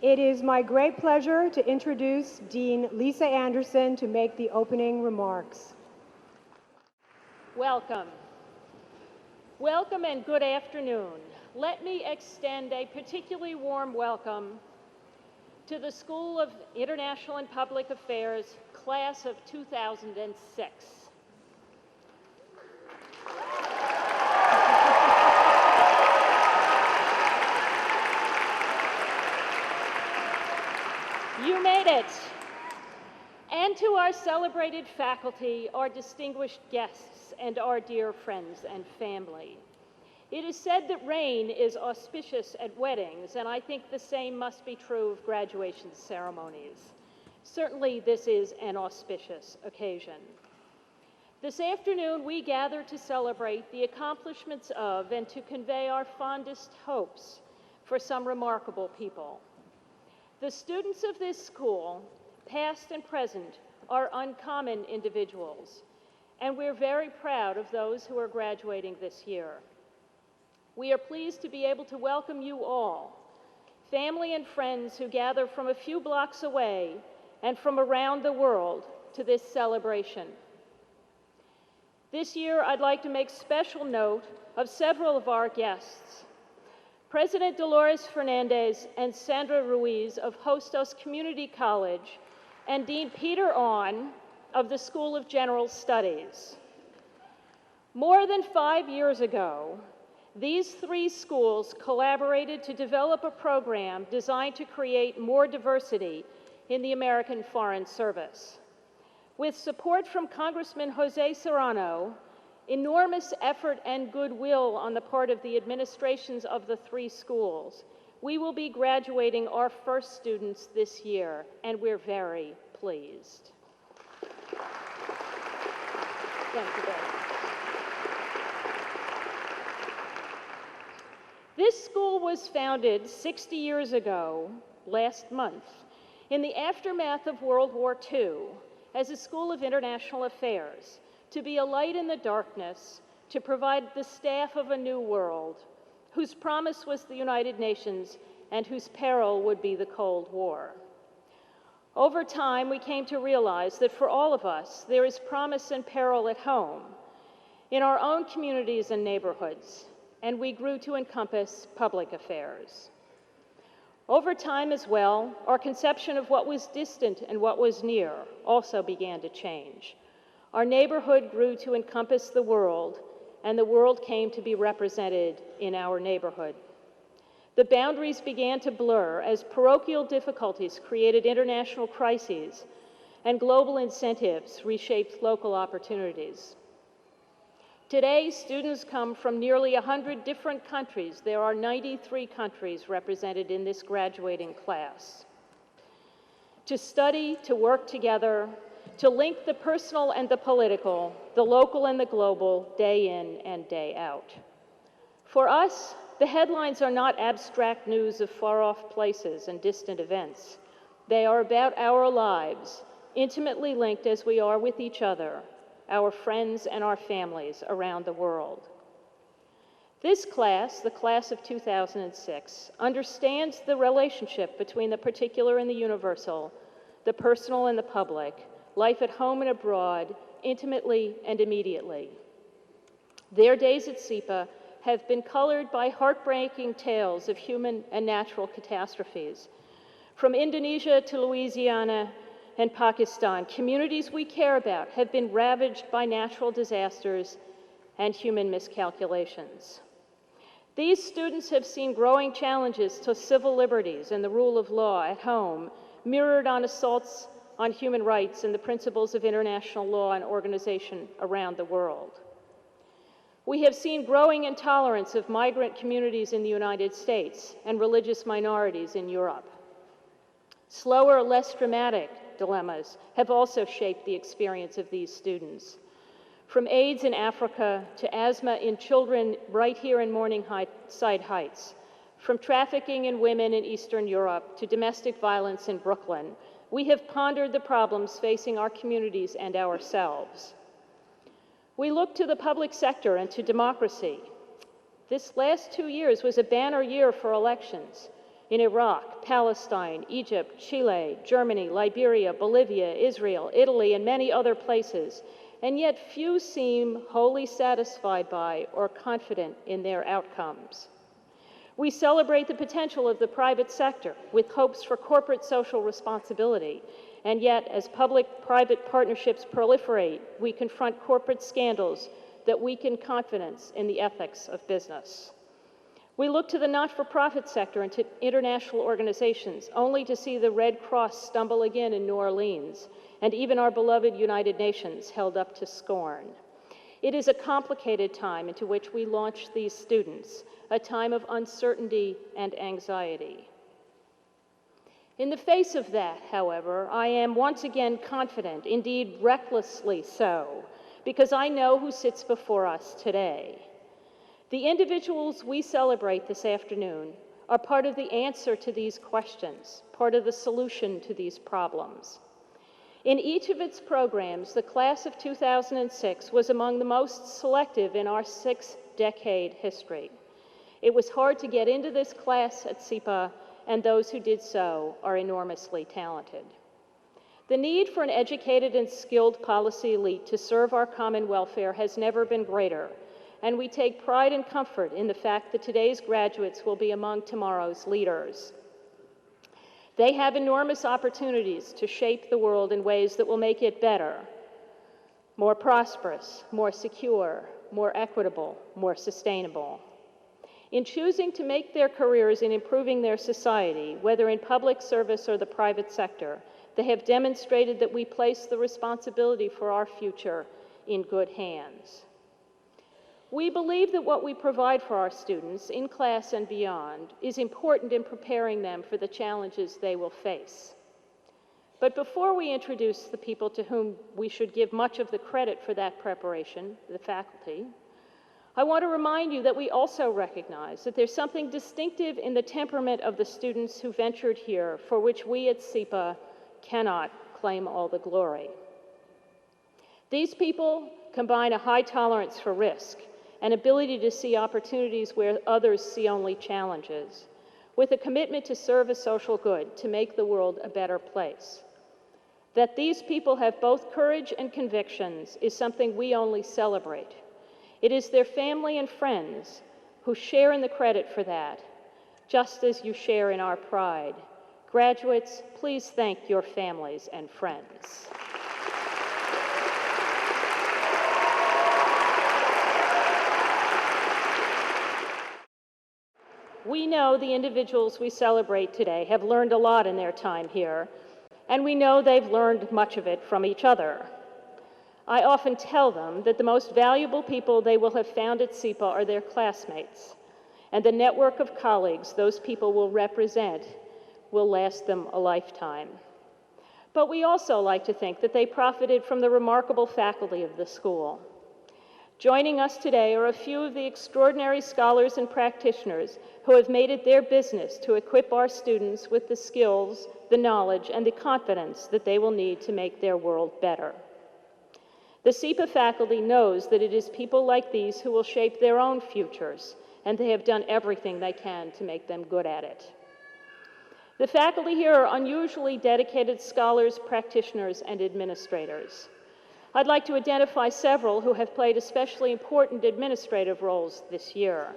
It is my great pleasure to introduce Dean Lisa Anderson to make the opening remarks. Welcome. Welcome and good afternoon. Let me extend a particularly warm welcome to the School of International and Public Affairs, class of 2006. You made it. And to our celebrated faculty, our distinguished guests, and our dear friends and family. It is said that rain is auspicious at weddings, and I think the same must be true of graduation ceremonies. Certainly, this is an auspicious occasion. This afternoon, we gather to celebrate the accomplishments of and to convey our fondest hopes for some remarkable people. The students of this school, past and present, are uncommon individuals, and we're very proud of those who are graduating this year. We are pleased to be able to welcome you all, family and friends who gather from a few blocks away and from around the world to this celebration. This year, I'd like to make special note of several of our guests. President Dolores Fernandez and Sandra Ruiz of Hostos Community College and Dean Peter Ahn of the School of General Studies. More than 5 years ago, these three schools collaborated to develop a program designed to create more diversity in the American Foreign Service. With support from Congressman Jose Serrano, enormous effort and goodwill on the part of the administrations of the three schools, we will be graduating our first students this year, and we're very pleased. Thank you very much. This school was founded 60 years ago, last month, in the aftermath of World War II, as a school of international affairs, to be a light in the darkness, to provide the staff of a new world, whose promise was the United Nations and whose peril would be the Cold War. Over time, we came to realize that for all of us, there is promise and peril at home, in our own communities and neighborhoods, and we grew to encompass public affairs. Over time as well, our conception of what was distant and what was near also began to change. Our neighborhood grew to encompass the world, and the world came to be represented in our neighborhood. The boundaries began to blur as parochial difficulties created international crises, and global incentives reshaped local opportunities. Today, students come from nearly 100 different countries. There are 93 countries represented in this graduating class. To study, to work together, to link the personal and the political, the local and the global, day in and day out. For us, the headlines are not abstract news of far-off places and distant events. They are about our lives, intimately linked as we are with each other, our friends and our families around the world. This class, the class of 2006, understands the relationship between the particular and the universal, the personal and the public, life at home and abroad, intimately and immediately. Their days at SIPA have been colored by heartbreaking tales of human and natural catastrophes. From Indonesia to Louisiana and Pakistan, communities we care about have been ravaged by natural disasters and human miscalculations. These students have seen growing challenges to civil liberties and the rule of law at home, mirrored on assaults on human rights and the principles of international law and organization around the world. We have seen growing intolerance of migrant communities in the United States and religious minorities in Europe. Slower, less dramatic dilemmas have also shaped the experience of these students. From AIDS in Africa to asthma in children right here in Morningside Heights, from trafficking in women in Eastern Europe to domestic violence in Brooklyn, we have pondered the problems facing our communities and ourselves. We look to the public sector and to democracy. This last 2 years was a banner year for elections, in Iraq, Palestine, Egypt, Chile, Germany, Liberia, Bolivia, Israel, Italy, and many other places, and yet few seem wholly satisfied by or confident in their outcomes. We celebrate the potential of the private sector with hopes for corporate social responsibility, and yet as public-private partnerships proliferate, we confront corporate scandals that weaken confidence in the ethics of business. We look to the not-for-profit sector and to international organizations, only to see the Red Cross stumble again in New Orleans, and even our beloved United Nations held up to scorn. It is a complicated time into which we launch these students, a time of uncertainty and anxiety. In the face of that, however, I am once again confident, indeed recklessly so, because I know who sits before us today. The individuals we celebrate this afternoon are part of the answer to these questions, part of the solution to these problems. In each of its programs, the class of 2006 was among the most selective in our 6-decade history. It was hard to get into this class at SIPA, and those who did so are enormously talented. The need for an educated and skilled policy elite to serve our common welfare has never been greater, and we take pride and comfort in the fact that today's graduates will be among tomorrow's leaders. They have enormous opportunities to shape the world in ways that will make it better, more prosperous, more secure, more equitable, more sustainable. In choosing to make their careers in improving their society, whether in public service or the private sector, they have demonstrated that we place the responsibility for our future in good hands. We believe that what we provide for our students, in class and beyond, is important in preparing them for the challenges they will face. But before we introduce the people to whom we should give much of the credit for that preparation, the faculty, I want to remind you that we also recognize that there's something distinctive in the temperament of the students who ventured here for which we at SIPA cannot claim all the glory. These people combine a high tolerance for risk, an ability to see opportunities where others see only challenges, with a commitment to serve a social good, to make the world a better place. That these people have both courage and convictions is something we only celebrate. It is their family and friends who share in the credit for that, just as you share in our pride. Graduates, please thank your families and friends. We know the individuals we celebrate today have learned a lot in their time here, and we know they've learned much of it from each other. I often tell them that the most valuable people they will have found at SIPA are their classmates, and the network of colleagues those people will represent will last them a lifetime. But we also like to think that they profited from the remarkable faculty of the school. Joining us today are a few of the extraordinary scholars and practitioners who have made it their business to equip our students with the skills, the knowledge, and the confidence that they will need to make their world better. The SIPA faculty knows that it is people like these who will shape their own futures, and they have done everything they can to make them good at it. The faculty here are unusually dedicated scholars, practitioners, and administrators. I'd like to identify several who have played especially important administrative roles this year.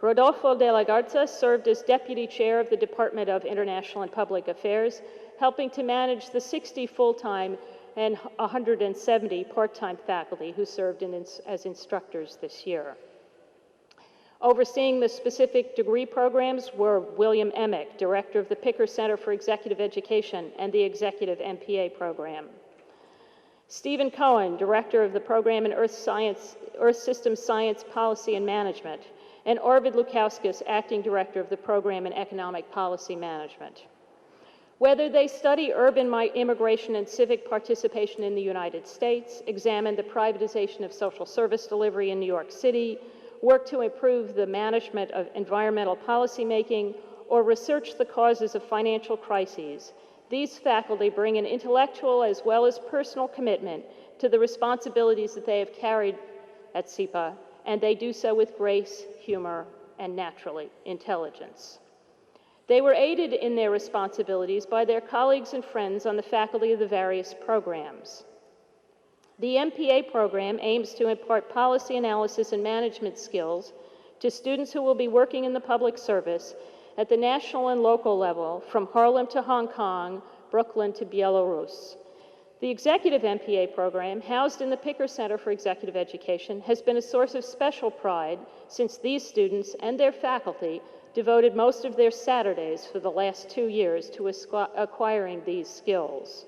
Rodolfo de la Garza served as Deputy Chair of the Department of International and Public Affairs, helping to manage the 60 full-time and 170 part-time faculty who served as instructors this year. Overseeing the specific degree programs were William Emick, Director of the Picker Center for Executive Education and the Executive MPA program. Stephen Cohen, Director of the Program in Earth Systems Science Policy and Management, and Arvid Lukauskas, Acting Director of the Program in Economic Policy Management. Whether they study urban immigration and civic participation in the United States, examine the privatization of social service delivery in New York City, work to improve the management of environmental policymaking, or research the causes of financial crises, these faculty bring an intellectual as well as personal commitment to the responsibilities that they have carried at SIPA, and they do so with grace, humor, and naturally, intelligence. They were aided in their responsibilities by their colleagues and friends on the faculty of the various programs. The MPA program aims to impart policy analysis and management skills to students who will be working in the public service at the national and local level, from Harlem to Hong Kong, Brooklyn to Belarus. The Executive MPA program, housed in the Picker Center for Executive Education, has been a source of special pride since these students and their faculty devoted most of their Saturdays for the last 2 years to acquiring these skills.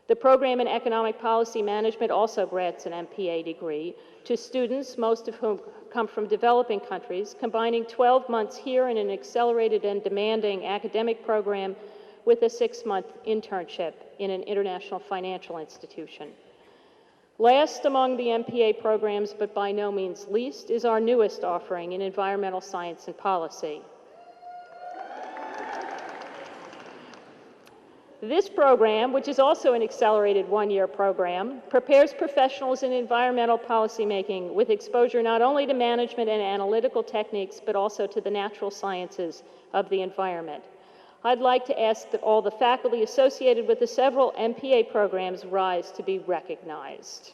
The program in Economic Policy Management also grants an MPA degree to students, most of whom come from developing countries, combining 12 months here in an accelerated and demanding academic program with a 6-month internship in an international financial institution. Last among the MPA programs, but by no means least, is our newest offering in environmental science and policy. This program, which is also an accelerated 1-year program, prepares professionals in environmental policymaking with exposure not only to management and analytical techniques, but also to the natural sciences of the environment. I'd like to ask that all the faculty associated with the several MPA programs rise to be recognized.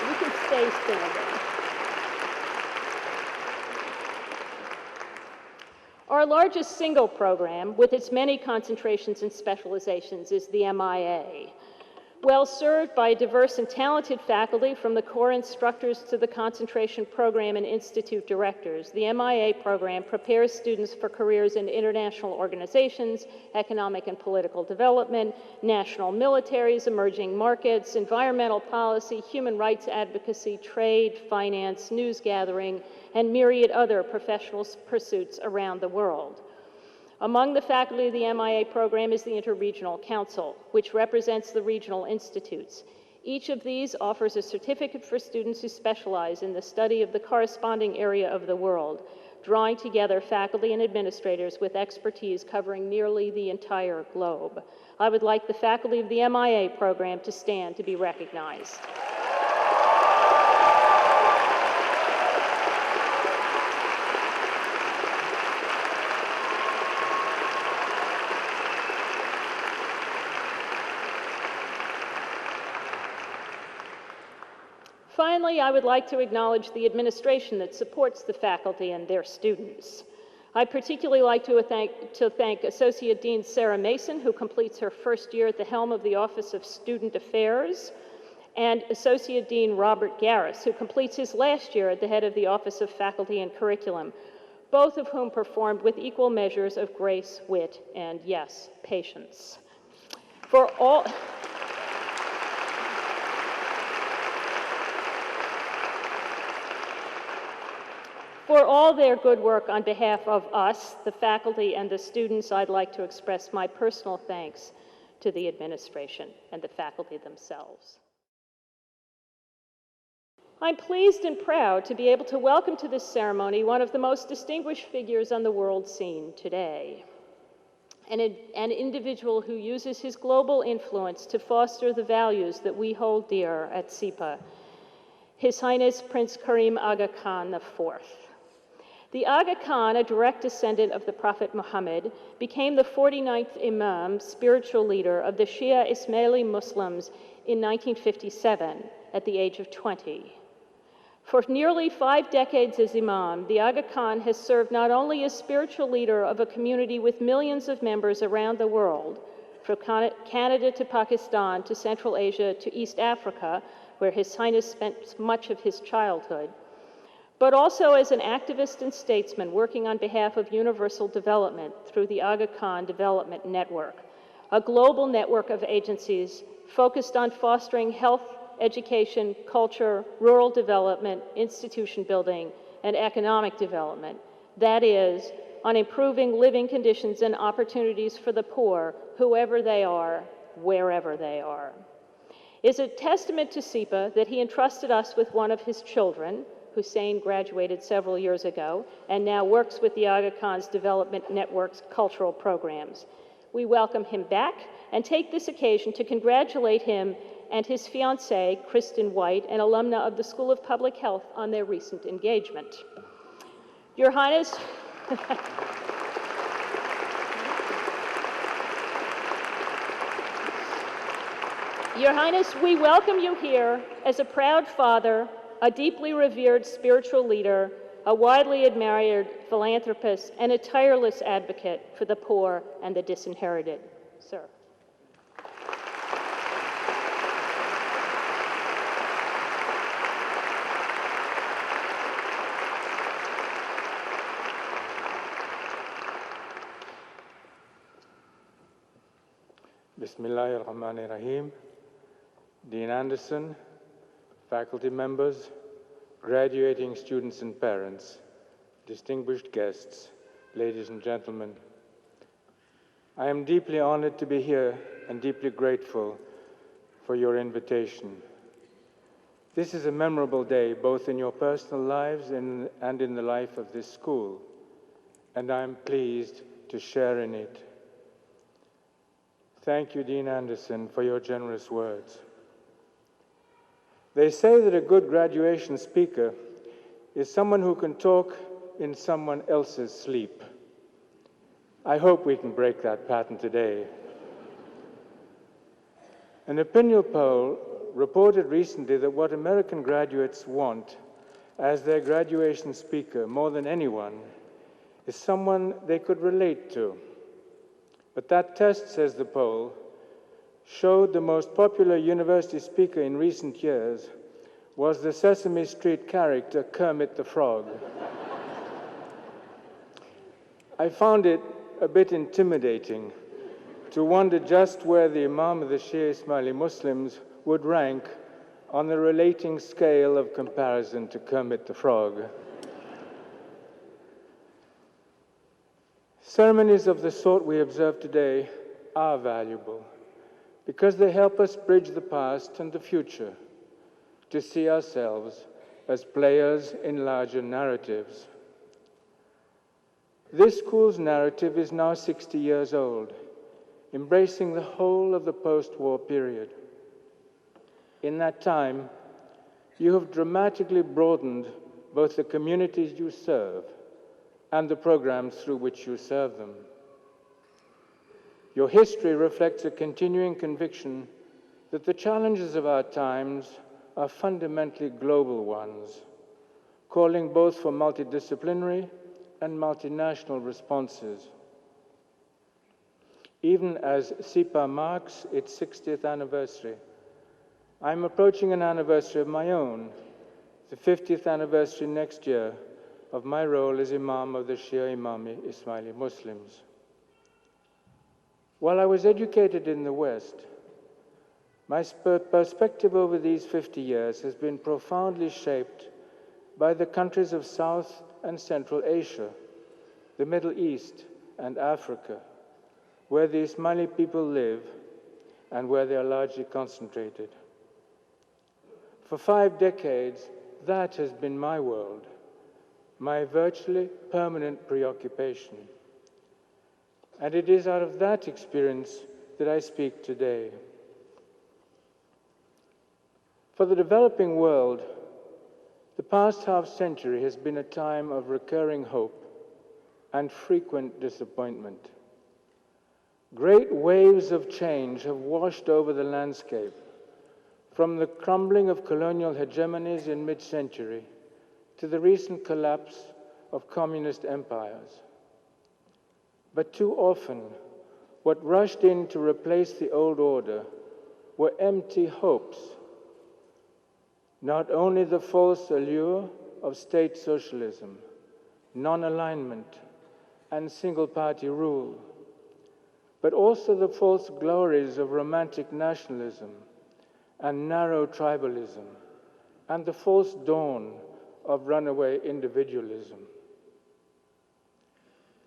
You can stay standing. Our largest single program, with its many concentrations and specializations, is the MIA. Well served by diverse and talented faculty, from the core instructors to the concentration program and institute directors, the MIA program prepares students for careers in international organizations, economic and political development, national militaries, emerging markets, environmental policy, human rights advocacy, trade, finance, news gathering, and myriad other professional pursuits around the world. Among the faculty of the MIA program is the Interregional Council, which represents the regional institutes. Each of these offers a certificate for students who specialize in the study of the corresponding area of the world, drawing together faculty and administrators with expertise covering nearly the entire globe. I would like the faculty of the MIA program to stand to be recognized. Finally, I would like to acknowledge the administration that supports the faculty and their students. I'd particularly like to thank Associate Dean Sarah Mason, who completes her first year at the helm of the Office of Student Affairs, and Associate Dean Robert Garris, who completes his last year at the head of the Office of Faculty and Curriculum, both of whom performed with equal measures of grace, wit, and, yes, patience. For all their good work on behalf of us, the faculty and the students, I'd like to express my personal thanks to the administration and the faculty themselves. I'm pleased and proud to be able to welcome to this ceremony one of the most distinguished figures on the world scene today, an individual who uses his global influence to foster the values that we hold dear at SIPA, His Highness Prince Karim Aga Khan IV. The Aga Khan, a direct descendant of the Prophet Muhammad, became the 49th Imam, spiritual leader of the Shia Ismaili Muslims in 1957 at the age of 20. For nearly 5 decades as Imam, the Aga Khan has served not only as spiritual leader of a community with millions of members around the world, from Canada to Pakistan to Central Asia to East Africa, where His Highness spent much of his childhood, but also as an activist and statesman working on behalf of universal development through the Aga Khan Development Network, a global network of agencies focused on fostering health, education, culture, rural development, institution building, and economic development. That is, on improving living conditions and opportunities for the poor, whoever they are, wherever they are. It's a testament to SIPA that he entrusted us with one of his children. Hussein graduated several years ago and now works with the Aga Khan's Development Network's cultural programs. We welcome him back and take this occasion to congratulate him and his fiancée, Kristen White, an alumna of the School of Public Health, on their recent engagement. Your Highness, Your Highness, we welcome you here as a proud father, a deeply revered spiritual leader, a widely admired philanthropist, and a tireless advocate for the poor and the disinherited. Sir. Bismillahir Rahmanir Rahim. Dean Anderson, faculty members, graduating students and parents, distinguished guests, ladies and gentlemen. I am deeply honored to be here and deeply grateful for your invitation. This is a memorable day, both in your personal lives and in the life of this school, and I am pleased to share in it. Thank you, Dean Anderson, for your generous words. They say that a good graduation speaker is someone who can talk in someone else's sleep. I hope we can break that pattern today. An opinion poll reported recently that what American graduates want as their graduation speaker more than anyone is someone they could relate to. But that test, says the poll, showed the most popular university speaker in recent years was the Sesame Street character Kermit the Frog. I found it a bit intimidating to wonder just where the Imam of the Shia Ismaili Muslims would rank on the relating scale of comparison to Kermit the Frog. Ceremonies of the sort we observe today are valuable because they help us bridge the past and the future to see ourselves as players in larger narratives. This school's narrative is now 60 years old, embracing the whole of the post-war period. In that time, you have dramatically broadened both the communities you serve and the programs through which you serve them. Your history reflects a continuing conviction that the challenges of our times are fundamentally global ones, calling both for multidisciplinary and multinational responses. Even as SIPA marks its 60th anniversary, I'm approaching an anniversary of my own, the 50th anniversary next year of my role as Imam of the Shia Imami Ismaili Muslims. While I was educated in the West, my perspective over these 50 years has been profoundly shaped by the countries of South and Central Asia, the Middle East, and Africa, where the Ismaili people live and where they are largely concentrated. For 5 decades, that has been my world, my virtually permanent preoccupation. And it is out of that experience that I speak today. For the developing world, the past half-century has been a time of recurring hope and frequent disappointment. Great waves of change have washed over the landscape, from the crumbling of colonial hegemonies in mid-century to the recent collapse of communist empires. But too often, what rushed in to replace the old order were empty hopes. Not only the false allure of state socialism, non-alignment, and single-party rule, but also the false glories of romantic nationalism and narrow tribalism, and the false dawn of runaway individualism.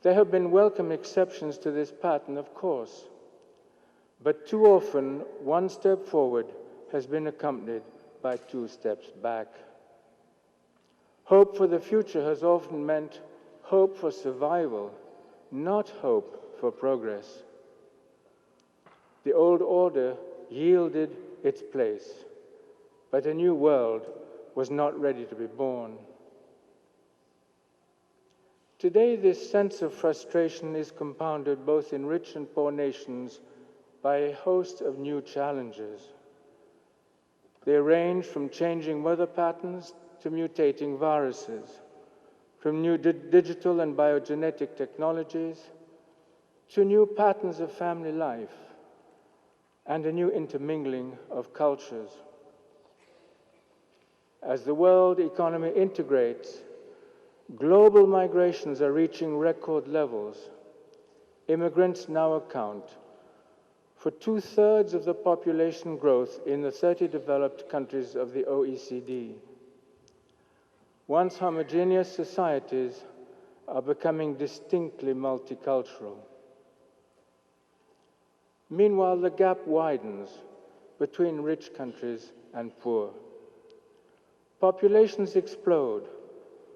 There have been welcome exceptions to this pattern, of course, but too often one step forward has been accompanied by 2 steps back. Hope for the future has often meant hope for survival, not hope for progress. The old order yielded its place, but a new world was not ready to be born. Today, this sense of frustration is compounded both in rich and poor nations by a host of new challenges. They range from changing weather patterns to mutating viruses, from new digital and biogenetic technologies to new patterns of family life and a new intermingling of cultures. As the world economy integrates, global migrations are reaching record levels. Immigrants now account for 2/3 of the population growth in the 30 developed countries of the OECD. Once homogeneous societies are becoming distinctly multicultural. Meanwhile, the gap widens between rich countries and poor. Populations explode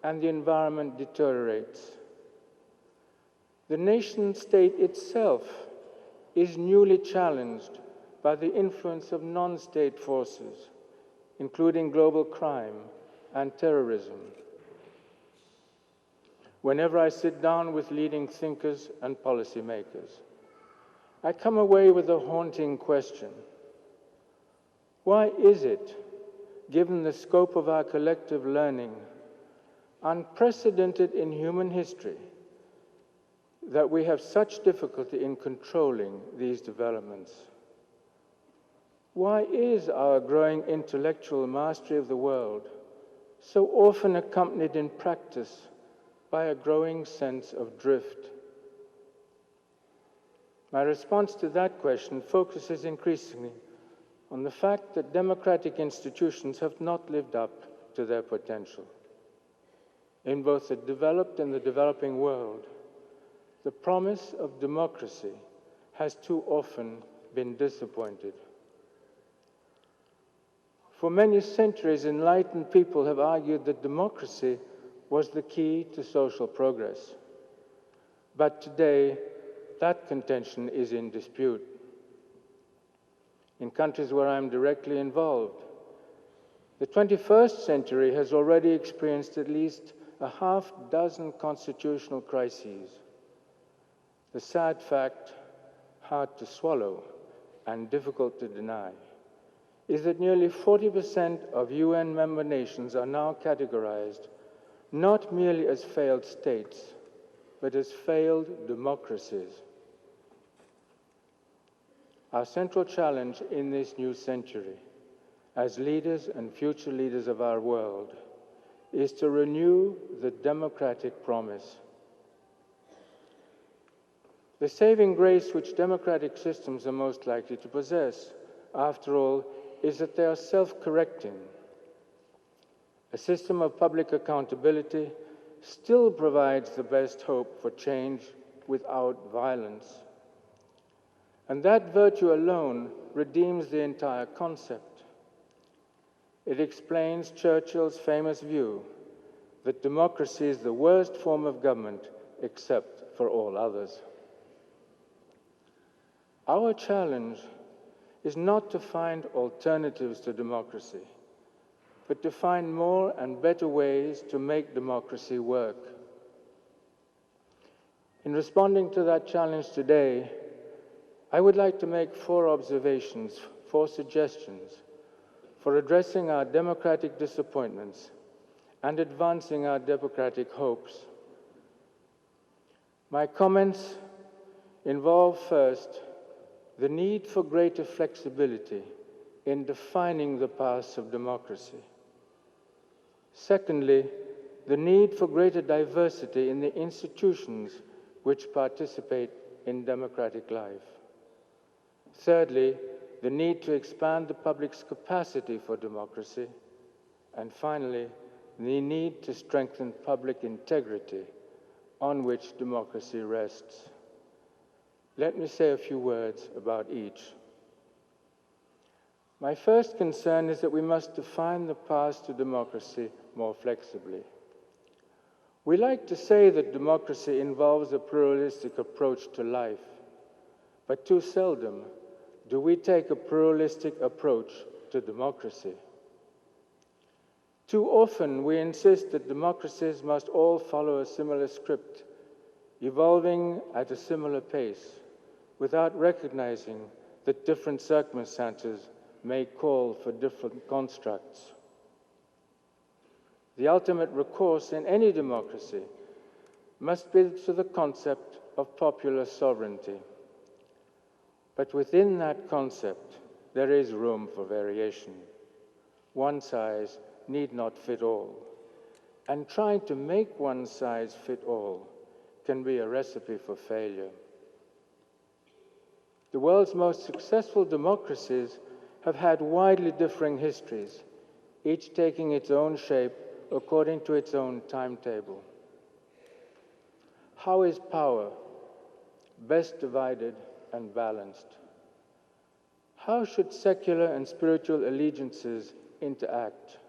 and the environment deteriorates. The nation state itself is newly challenged by the influence of non-state forces, including global crime and terrorism. Whenever I sit down with leading thinkers and policymakers, I come away with a haunting question. Why is it, given the scope of our collective learning, unprecedented in human history, that we have such difficulty in controlling these developments? Why is our growing intellectual mastery of the world so often accompanied in practice by a growing sense of drift? My response to that question focuses increasingly on the fact that democratic institutions have not lived up to their potential. In both the developed and the developing world, the promise of democracy has too often been disappointed. For many centuries, enlightened people have argued that democracy was the key to social progress. But today, that contention is in dispute. In countries where I'm directly involved, the 21st century has already experienced at least a half-dozen constitutional crises. The sad fact, hard to swallow and difficult to deny, is that nearly 40% of UN member nations are now categorized not merely as failed states, but as failed democracies. Our central challenge in this new century, as leaders and future leaders of our world, is to renew the democratic promise. The saving grace which democratic systems are most likely to possess, after all, is that they are self-correcting. A system of public accountability still provides the best hope for change without violence. And that virtue alone redeems the entire concept. It explains Churchill's famous view that democracy is the worst form of government except for all others. Our challenge is not to find alternatives to democracy, but to find more and better ways to make democracy work. In responding to that challenge today, I would like to make 4 observations, 4 suggestions for addressing our democratic disappointments and advancing our democratic hopes. My comments involve first the need for greater flexibility in defining the paths of democracy. Secondly, the need for greater diversity in the institutions which participate in democratic life. Thirdly, the need to expand the public's capacity for democracy. And finally, the need to strengthen public integrity on which democracy rests. Let me say a few words about each. My first concern is that we must define the path to democracy more flexibly. We like to say that democracy involves a pluralistic approach to life, but too seldom do we take a pluralistic approach to democracy? Too often, we insist that democracies must all follow a similar script, evolving at a similar pace, without recognizing that different circumstances may call for different constructs. The ultimate recourse in any democracy must be to the concept of popular sovereignty. But within that concept, there is room for variation. One size need not fit all. And trying to make one size fit all can be a recipe for failure. The world's most successful democracies have had widely differing histories, each taking its own shape according to its own timetable. How is power best divided and balanced? How should secular and spiritual allegiances interact?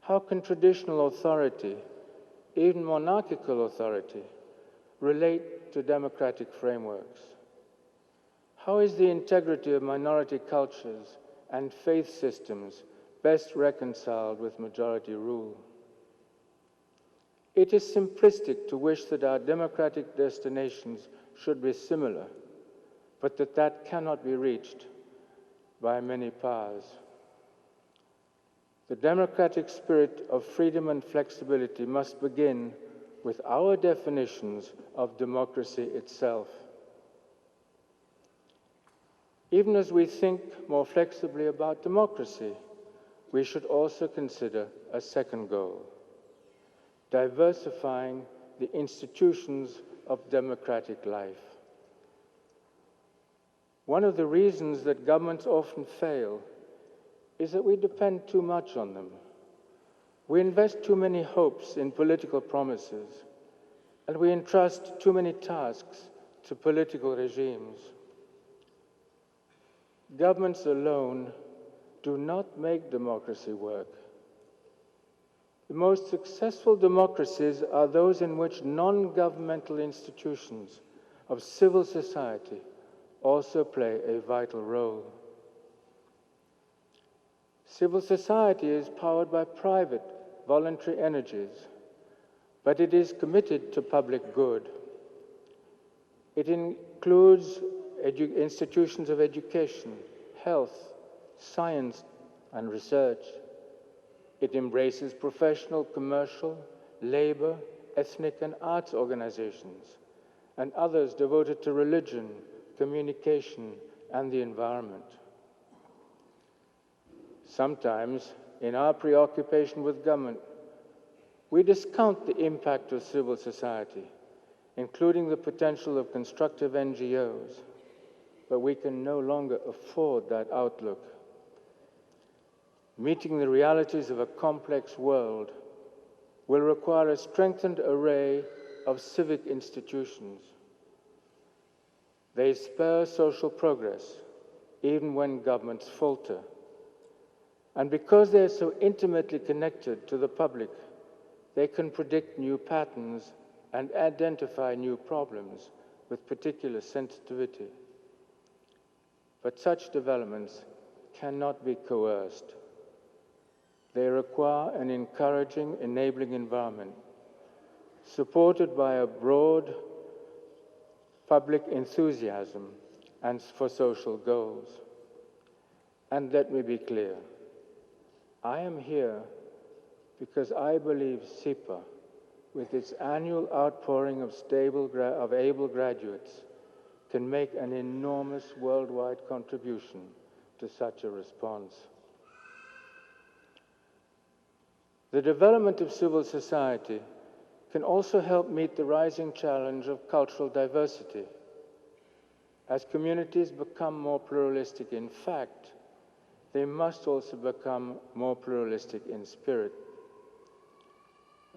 How can traditional authority, even monarchical authority, relate to democratic frameworks? How is the integrity of minority cultures and faith systems best reconciled with majority rule? It is simplistic to wish that our democratic destinations should be similar, but that cannot be reached by many paths. The democratic spirit of freedom and flexibility must begin with our definitions of democracy itself. Even as we think more flexibly about democracy, we should also consider a second goal: diversifying the institutions of democratic life. One of the reasons that governments often fail is that we depend too much on them. We invest too many hopes in political promises, and we entrust too many tasks to political regimes. Governments alone do not make democracy work. The most successful democracies are those in which non-governmental institutions of civil society also play a vital role. Civil society is powered by private, voluntary energies, but it is committed to public good. It includes institutions of education, health, science, and research. It embraces professional, commercial, labor, ethnic, and arts organizations, and others devoted to religion, communication, and the environment. Sometimes, in our preoccupation with government, we discount the impact of civil society, including the potential of constructive NGOs, but we can no longer afford that outlook. Meeting the realities of a complex world will require a strengthened array of civic institutions. They spur social progress, even when governments falter. And because they are so intimately connected to the public, they can predict new patterns and identify new problems with particular sensitivity. But such developments cannot be coerced. They require an encouraging, enabling environment, supported by a broad public enthusiasm and for social goals. And let me be clear, I am here because I believe SIPA, with its annual outpouring of able graduates, can make an enormous worldwide contribution to such a response. The development of civil society can also help meet the rising challenge of cultural diversity. As communities become more pluralistic in fact, they must also become more pluralistic in spirit.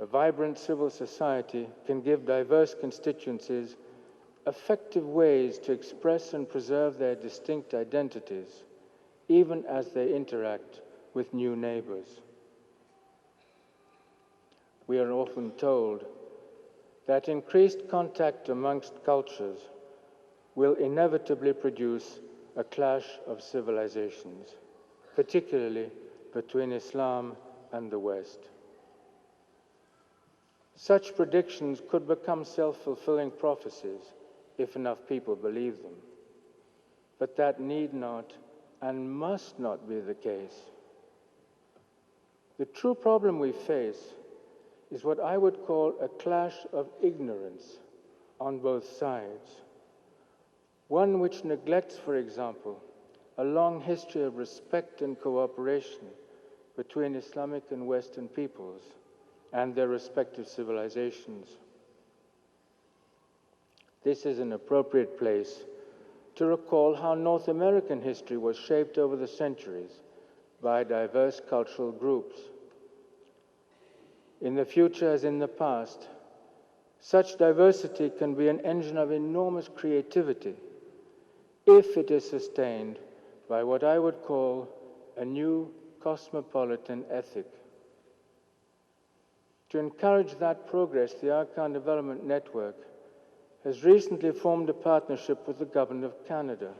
A vibrant civil society can give diverse constituencies effective ways to express and preserve their distinct identities, even as they interact with new neighbors. We are often told that increased contact amongst cultures will inevitably produce a clash of civilizations, particularly between Islam and the West. Such predictions could become self-fulfilling prophecies if enough people believe them. But that need not and must not be the case. The true problem we face is what I would call a clash of ignorance on both sides. One which neglects, for example, a long history of respect and cooperation between Islamic and Western peoples and their respective civilizations. This is an appropriate place to recall how North American history was shaped over the centuries by diverse cultural groups. In the future, as in the past, such diversity can be an engine of enormous creativity if it is sustained by what I would call a new cosmopolitan ethic. To encourage that progress, the Aga Khan Development Network has recently formed a partnership with the Government of Canada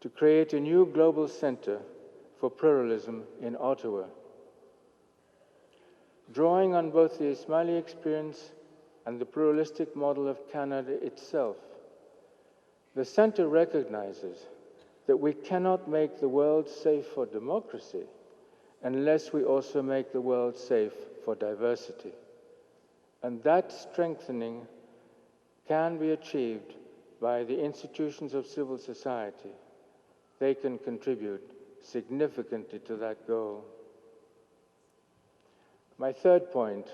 to create a new global center for pluralism in Ottawa. Drawing on both the Ismaili experience and the pluralistic model of Canada itself, the center recognizes that we cannot make the world safe for democracy unless we also make the world safe for diversity. And that strengthening can be achieved by the institutions of civil society. They can contribute significantly to that goal. My third point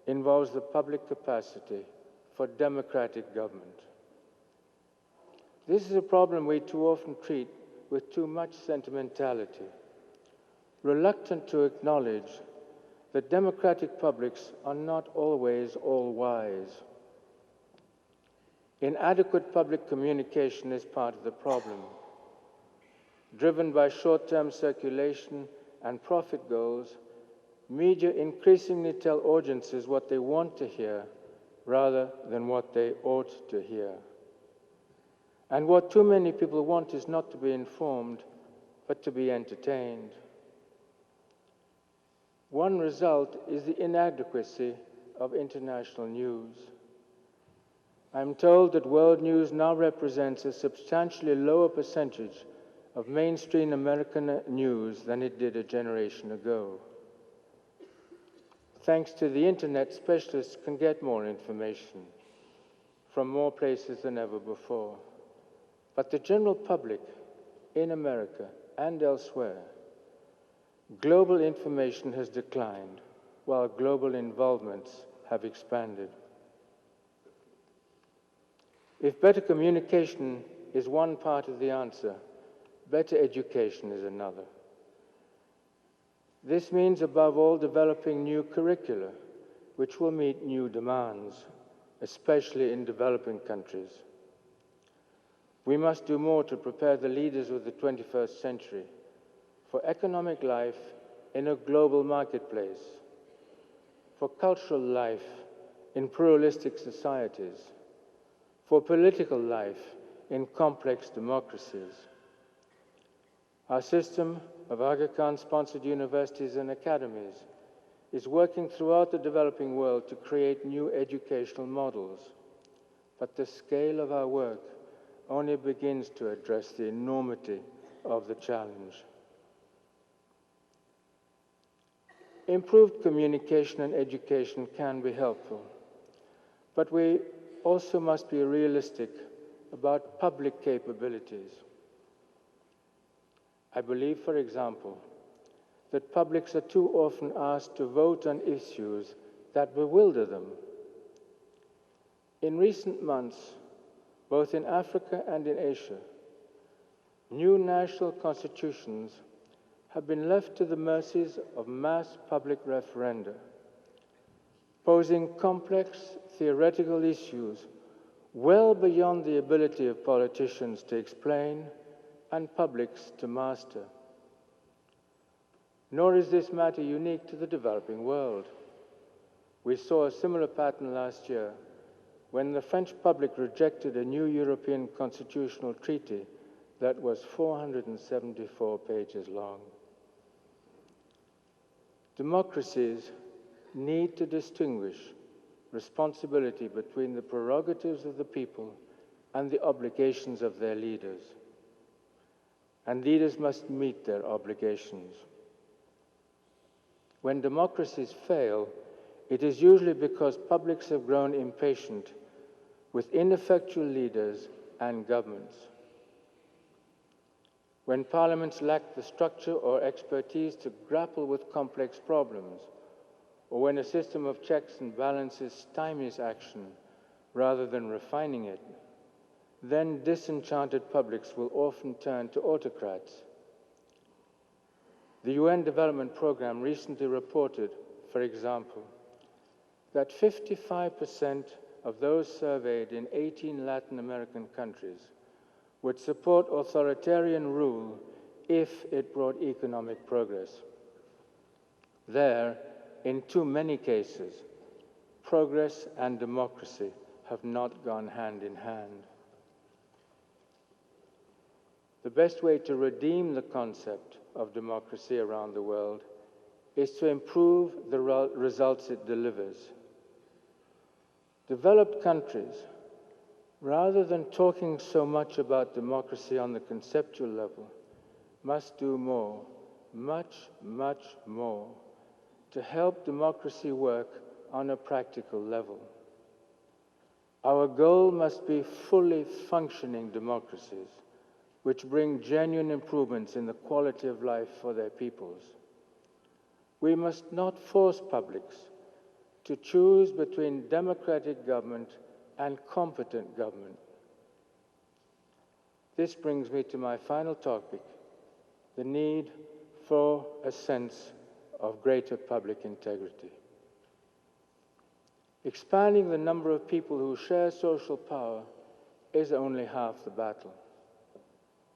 involves the public capacity for democratic government. This is a problem we too often treat with too much sentimentality, reluctant to acknowledge that democratic publics are not always all-wise. Inadequate public communication is part of the problem. Driven by short-term circulation and profit goals, media increasingly tell audiences what they want to hear rather than what they ought to hear. And what too many people want is not to be informed, but to be entertained. One result is the inadequacy of international news. I'm told that world news now represents a substantially lower percentage of mainstream American news than it did a generation ago. Thanks to the internet, specialists can get more information from more places than ever before. But the general public in America and elsewhere, global information has declined while global involvements have expanded. If better communication is one part of the answer, better education is another. This means, above all, developing new curricula which will meet new demands, especially in developing countries. We must do more to prepare the leaders of the 21st century for economic life in a global marketplace, for cultural life in pluralistic societies, for political life in complex democracies. Our system of Aga Khan-sponsored universities and academies is working throughout the developing world to create new educational models. But the scale of our work only begins to address the enormity of the challenge. Improved communication and education can be helpful, but we also must be realistic about public capabilities. I believe, for example, that publics are too often asked to vote on issues that bewilder them. In recent months, both in Africa and in Asia, new national constitutions have been left to the mercies of mass public referenda, posing complex theoretical issues well beyond the ability of politicians to explain and publics to master. Nor is this matter unique to the developing world. We saw a similar pattern last year when the French public rejected a new European constitutional treaty that was 474 pages long. Democracies need to distinguish responsibility between the prerogatives of the people and the obligations of their leaders. And leaders must meet their obligations. When democracies fail, it is usually because publics have grown impatient with ineffectual leaders and governments. When parliaments lack the structure or expertise to grapple with complex problems, or when a system of checks and balances stymies action rather than refining it, then disenchanted publics will often turn to autocrats. The UN Development Programme recently reported, for example, that 55% of those surveyed in 18 Latin American countries would support authoritarian rule if it brought economic progress. There, in too many cases, progress and democracy have not gone hand in hand. The best way to redeem the concept of democracy around the world is to improve the results it delivers. Developed countries, rather than talking so much about democracy on the conceptual level, must do more, much, much more, to help democracy work on a practical level. Our goal must be fully functioning democracies, which bring genuine improvements in the quality of life for their peoples. We must not force publics to choose between democratic government and competent government. This brings me to my final topic, the need for a sense of greater public integrity. Expanding the number of people who share social power is only half the battle.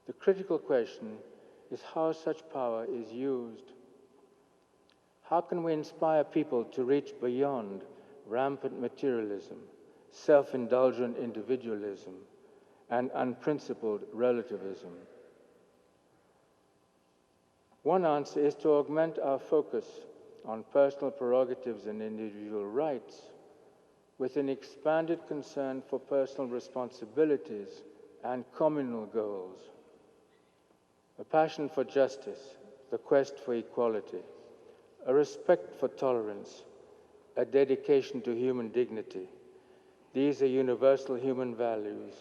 The critical question is how such power is used. How can we inspire people to reach beyond rampant materialism, self-indulgent individualism, and unprincipled relativism? One answer is to augment our focus on personal prerogatives and individual rights with an expanded concern for personal responsibilities and communal goals. A passion for justice, the quest for equality, a respect for tolerance, a dedication to human dignity. These are universal human values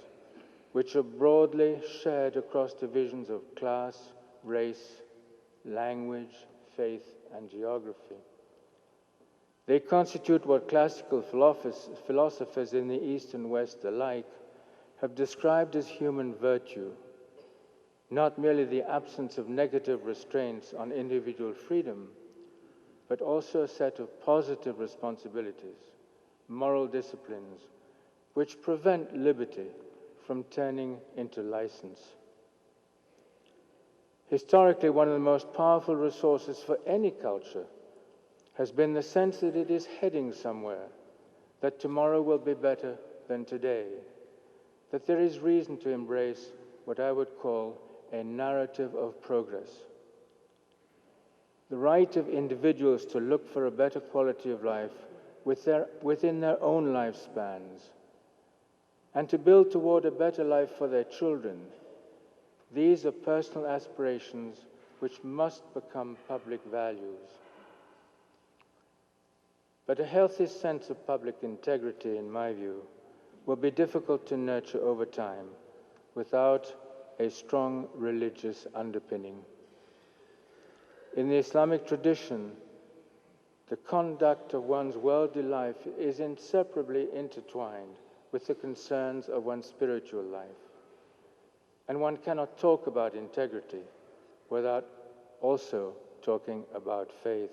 which are broadly shared across divisions of class, race, language, faith, and geography. They constitute what classical philosophers in the East and West alike have described as human virtue, not merely the absence of negative restraints on individual freedom, but also a set of positive responsibilities, moral disciplines, which prevent liberty from turning into license. Historically, one of the most powerful resources for any culture has been the sense that it is heading somewhere, that tomorrow will be better than today, that there is reason to embrace what I would call a narrative of progress. The right of individuals to look for a better quality of life within their own lifespans, and to build toward a better life for their children. These are personal aspirations which must become public values. But a healthy sense of public integrity, in my view, will be difficult to nurture over time without a strong religious underpinning. In the Islamic tradition, the conduct of one's worldly life is inseparably intertwined with the concerns of one's spiritual life. And one cannot talk about integrity without also talking about faith.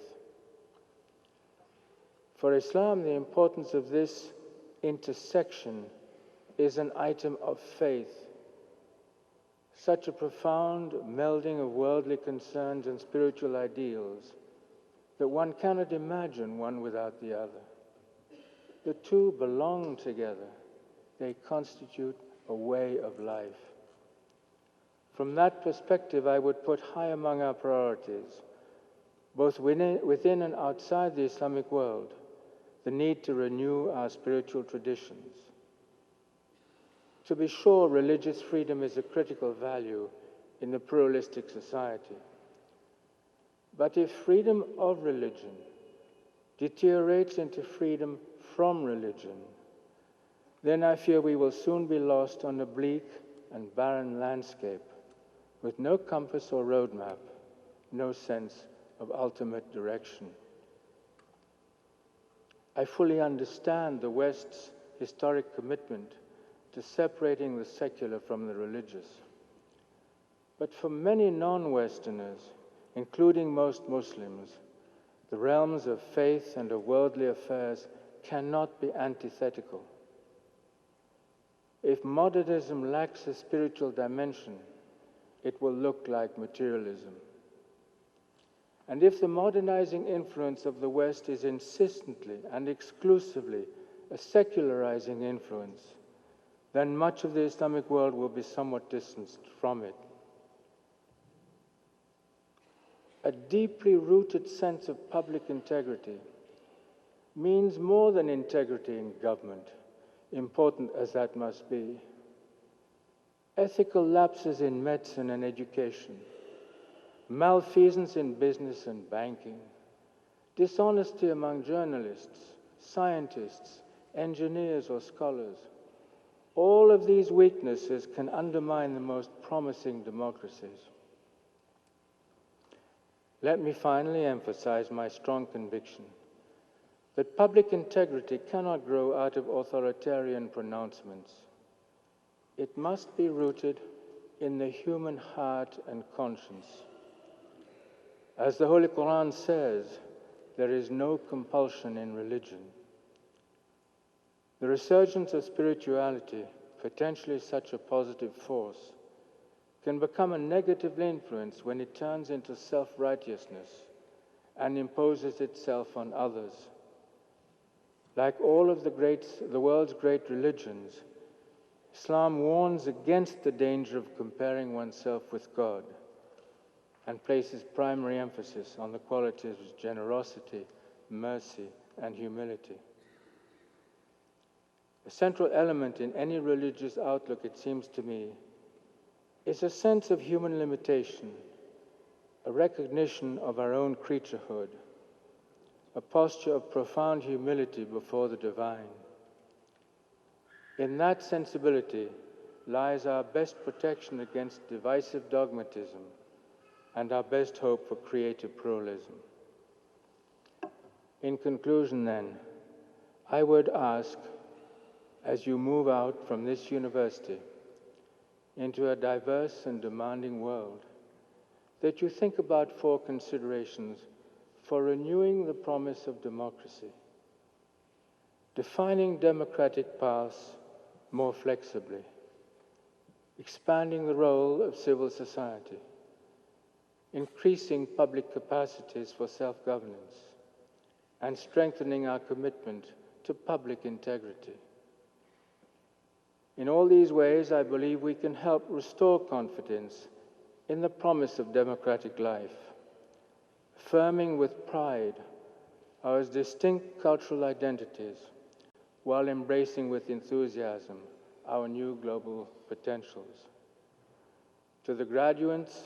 For Islam, the importance of this intersection is an item of faith. Such a profound melding of worldly concerns and spiritual ideals that one cannot imagine one without the other. The two belong together. They constitute a way of life. From that perspective, I would put high among our priorities, both within and outside the Islamic world, the need to renew our spiritual traditions. To be sure, religious freedom is a critical value in a pluralistic society. But if freedom of religion deteriorates into freedom from religion, then I fear we will soon be lost on a bleak and barren landscape with no compass or roadmap, no sense of ultimate direction. I fully understand the West's historic commitment to separating the secular from the religious. But for many non-Westerners, including most Muslims, the realms of faith and of worldly affairs cannot be antithetical. If modernism lacks a spiritual dimension, it will look like materialism. And if the modernizing influence of the West is insistently and exclusively a secularizing influence, then much of the Islamic world will be somewhat distanced from it. A deeply rooted sense of public integrity means more than integrity in government, important as that must be. Ethical lapses in medicine and education, malfeasance in business and banking, dishonesty among journalists, scientists, engineers, or scholars, all of these weaknesses can undermine the most promising democracies. Let me finally emphasize my strong conviction that public integrity cannot grow out of authoritarian pronouncements. It must be rooted in the human heart and conscience. As the Holy Quran says, there is no compulsion in religion. The resurgence of spirituality, potentially such a positive force, can become a negative influence when it turns into self-righteousness and imposes itself on others. Like all of the world's great religions, Islam warns against the danger of comparing oneself with God and places primary emphasis on the qualities of generosity, mercy, and humility. A central element in any religious outlook, it seems to me, is a sense of human limitation, a recognition of our own creaturehood, a posture of profound humility before the divine. In that sensibility lies our best protection against divisive dogmatism and our best hope for creative pluralism. In conclusion, then, I would ask, as you move out from this university into a diverse and demanding world, that you think about 4 considerations for renewing the promise of democracy, defining democratic paths more flexibly, expanding the role of civil society, increasing public capacities for self-governance, and strengthening our commitment to public integrity. In all these ways, I believe we can help restore confidence in the promise of democratic life, affirming with pride our distinct cultural identities while embracing with enthusiasm our new global potentials. To the graduates,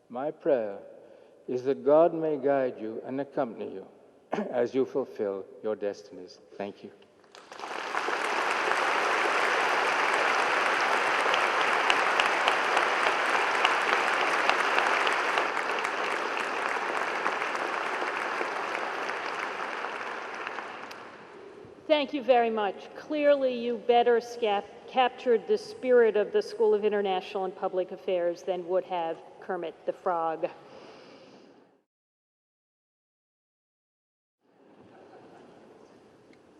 my prayer is that God may guide you and accompany you as you fulfill your destinies. Thank you. Thank you very much. Clearly, you better captured the spirit of the School of International and Public Affairs than would have Kermit the Frog.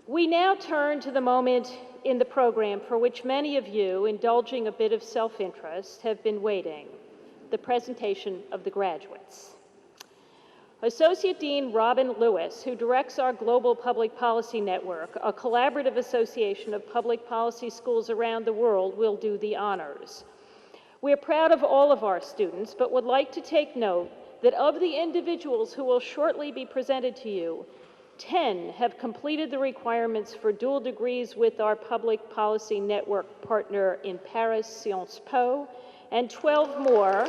We now turn to the moment in the program for which many of you, indulging a bit of self-interest, have been waiting, the presentation of the graduates. Associate Dean Robin Lewis, who directs our Global Public Policy Network, a collaborative association of public policy schools around the world, will do the honors. We are proud of all of our students, but would like to take note that of the individuals who will shortly be presented to you, 10 have completed the requirements for dual degrees with our public policy network partner in Paris, Sciences Po, and 12 more,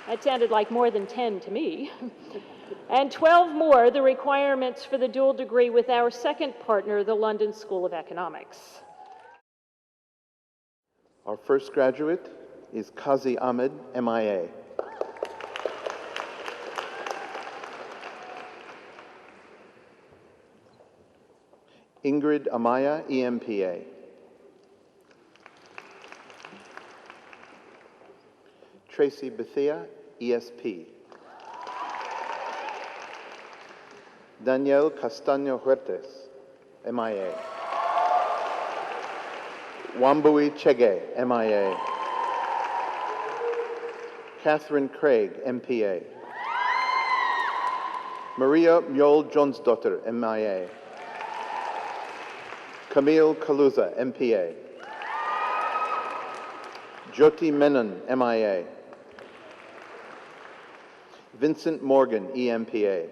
that sounded like more than 10 to me, and 12 more the requirements for the dual degree with our second partner, the London School of Economics. Our first graduate is Qazi Ahmed, MIA. Ingrid Amaya, EMPA. Tracy Bethia, ESP. Daniel Castaño Huertes, MIA. Wambui Chege, MIA. Catherine Craig, MPA. Maria Mjol Jonsdottir, MIA. Camille Kaluza, MPA. Jyoti Menon, MIA. Vincent Morgan, EMPA.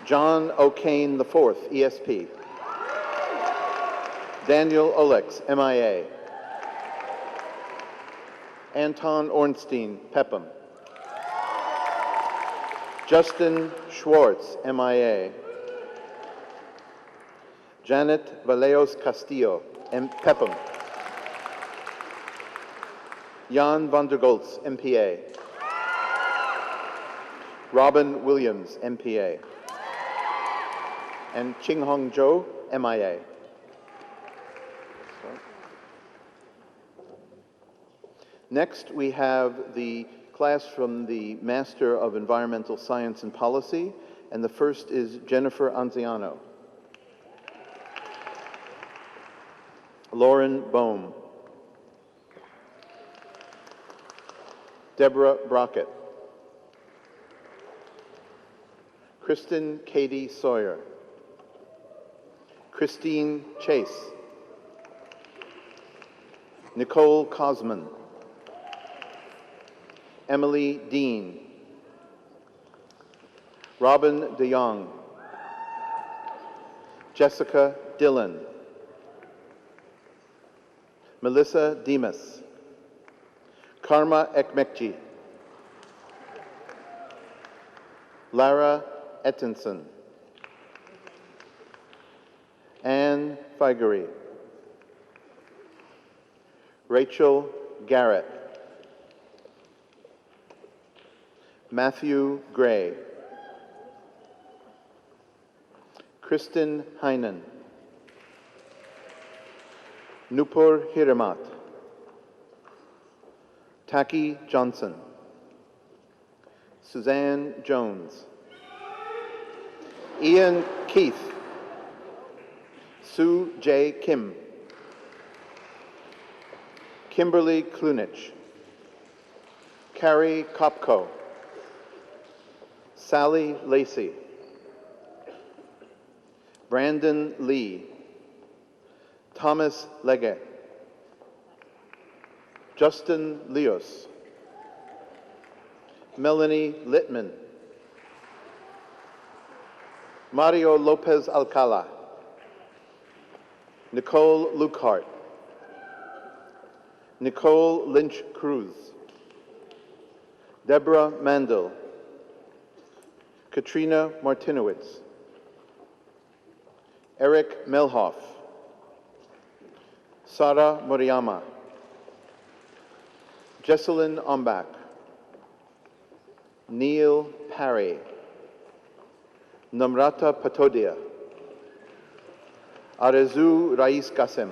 John O'Kane IV, ESP. Daniel Olex, MIA. Anton Ornstein, PEPM. Justin Schwartz, MIA. Janet Vallejos Castillo, PEPM. Jan van der Goltz, MPA. Robin Williams, MPA. And Ching Hong Zhou, MIA. Next, we have the class from the Master of Environmental Science and Policy, and the first is Jennifer Anziano. Lauren Bohm. Deborah Brockett. Kristen Katie Sawyer. Christine Chase. Nicole Cosman. Emily Dean. Robin DeYoung. Jessica Dillon. Melissa Demas. Karma Ekmekji. Lara Ettinson. Anne Figuri. Rachel Garrett. Matthew Gray. Kristen Heinen. Nupur Hiramat. Taki Johnson. Suzanne Jones. Ian Keith. Sue J. Kim. Kimberly Klunich. Carrie Kopko. Sally Lacey. Brandon Lee. Thomas Legge. Justin Leos. Melanie Littman. Mario Lopez Alcala. Nicole Lukehart. Nicole Lynch Cruz. Deborah Mandel. Katrina Martinowitz. Eric Melhoff. Sara Moriyama. Jesselyn Ombach. Neil Parry. Namrata Patodia. Arezu Rais Qasem.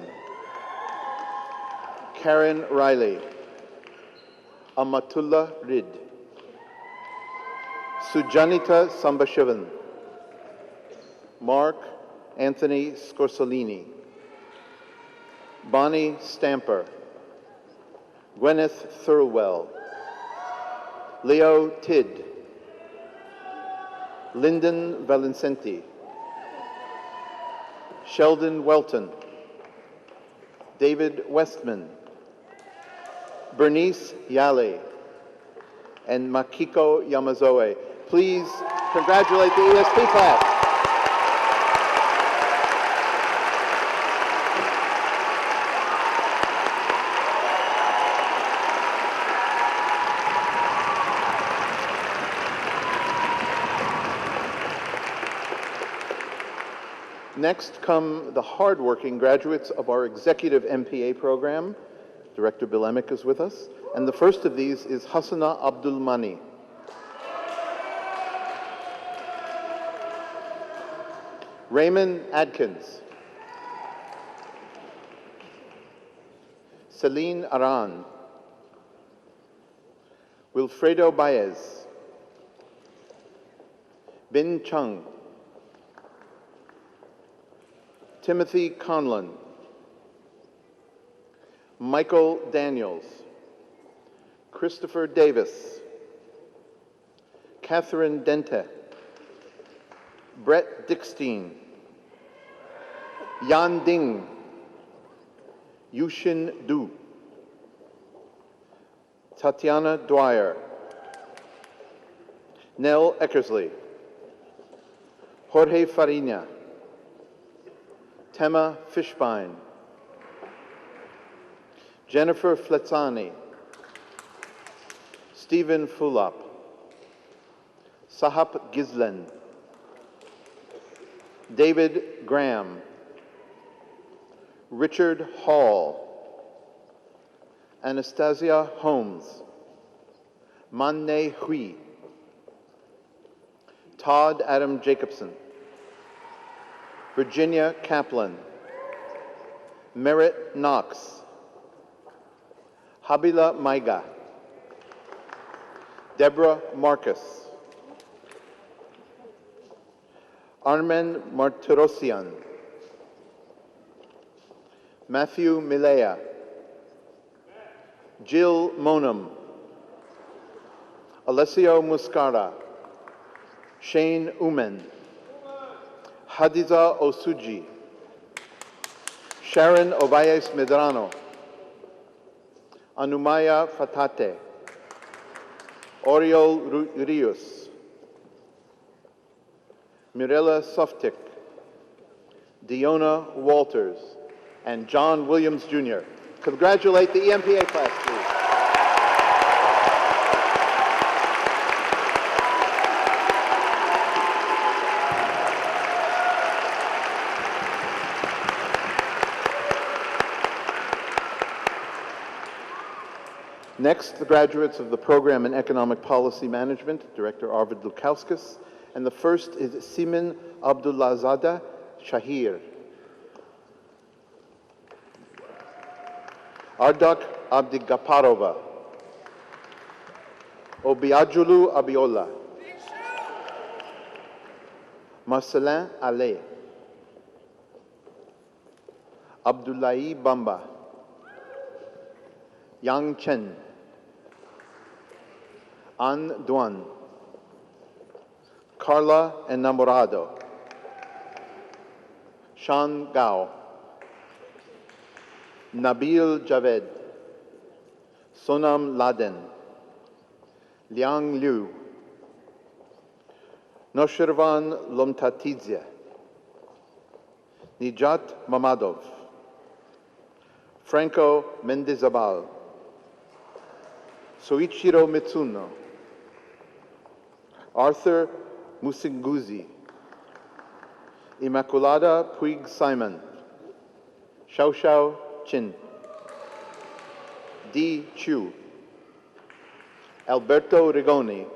Karen Riley. Amatullah Rid. Sujanita Sambashivan. Mark Anthony Scorsolini. Bonnie Stamper. Gwyneth Thurwell. Leo Tidd. Lyndon Valencenti. Sheldon Welton. David Westman, Bernice Yale, and Makiko Yamazoe. Please congratulate the ESP class. Next come the hardworking graduates of our executive MPA program. Director Bill Emick is with us. And the first of these is Hasana Abdul Mani. Raymond Adkins. Celine Aran. Wilfredo Baez. Bin Chung. Timothy Conlon. Michael Daniels. Christopher Davis. Catherine Dente. Brett Dickstein. Yan Ding. Yushin Du. Tatiana Dwyer. Nell Eckersley. Jorge Farina. Tema Fishbein. Jennifer Fletzani. Stephen Fulop. Sahap Gizlen. David Graham. Richard Hall. Anastasia Holmes. Manne Hui. Todd Adam Jacobson. Virginia Kaplan. Merritt Knox. Habila Maiga. Deborah Marcus. Armen Martirosian. Matthew Milea. Jill Monum. Alessio Muscara. Shane Umen. Hadiza Osuji. Sharon Obayes Medrano. Anumaya Fatate. Oriol Rios. Mirella Softik. Diona Walters. And John Williams, Jr. Congratulate the EMPA class, please. Next, the graduates of the Program in Economic Policy Management, Director Arvid Lukauskas, and the first is Simin Abdullahzada Shahir. Ardak Abdigaparova. Obiajulu Abiola. Marcelin Ale. Abdullahi Bamba. Yang Chen. An Duan. Carla Enamorado. Shan Gao. Nabil Javed. Sonam Laden. Liang Liu. Noshirvan Lomtatidze. Nijat Mamadov. Franco Mendizabal. Soichiro Mitsuno. Arthur Musinguzi. Immaculada Puig Simon. Xiao Xiao Chin. Di Chu. Alberto Rigoni.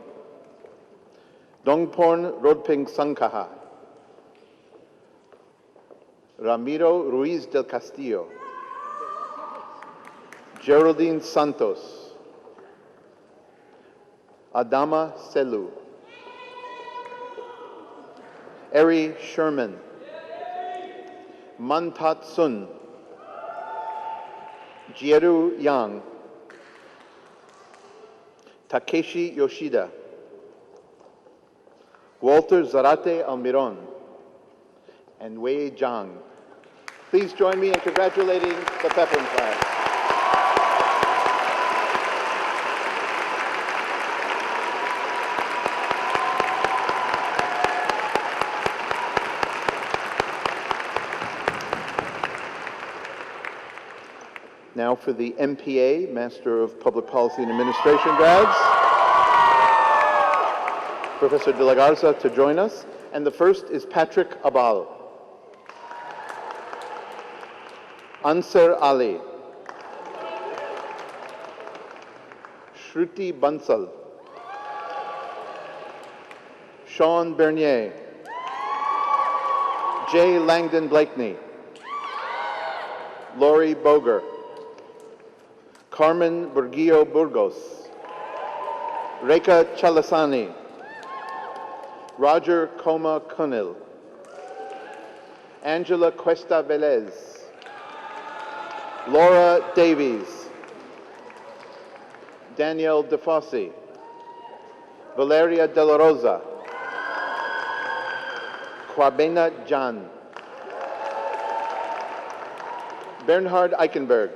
Dongporn Rodping Sangkaha. Ramiro Ruiz del Castillo. Geraldine Santos. Adama Selu. Eri Sherman. Mantat Sun. Jieru Yang. Takeshi Yoshida. Walter Zarate Almiron. And Wei Zhang. Please join me in congratulating the Pepin class. Now for the MPA, Master of Public Policy and Administration grads. Professor De La Garza to join us. And the first is Patrick Abal. Ansar Ali. Shruti Bansal. Sean Bernier. Jay Langdon Blakeney. Lori Boger. Carmen Burguillo Burgos. Reka Chalasani. Roger Coma Cunil. Angela Cuesta Velez. Laura Davies. Danielle DeFossi. Valeria De La Rosa. Kwabena Jan. Bernhard Eichenberg.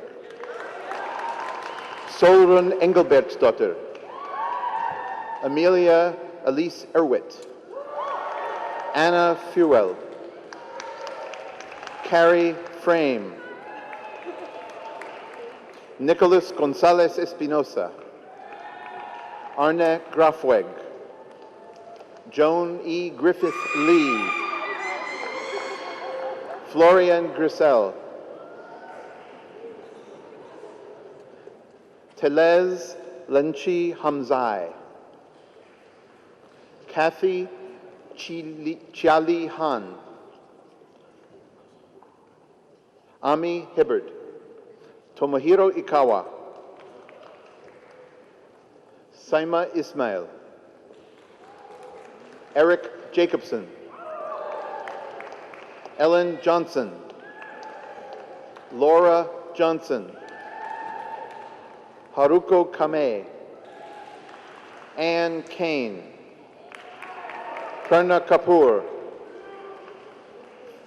Solrun Engelbertsdotter. Amelia Elise Erwitt. Anna Fuel. Carrie Frame. Nicholas Gonzalez Espinosa. Arne Grafweg. Joan E. Griffith Lee. Florian Grisel. Telez Lenchi Hamzai. Kathy Chiali Han. Ami Hibbard. Tomohiro Ikawa. Saima Ismail. Eric Jacobson. Ellen Johnson. Laura Johnson. Haruko Kame. Anne Kane. Karna Kapoor.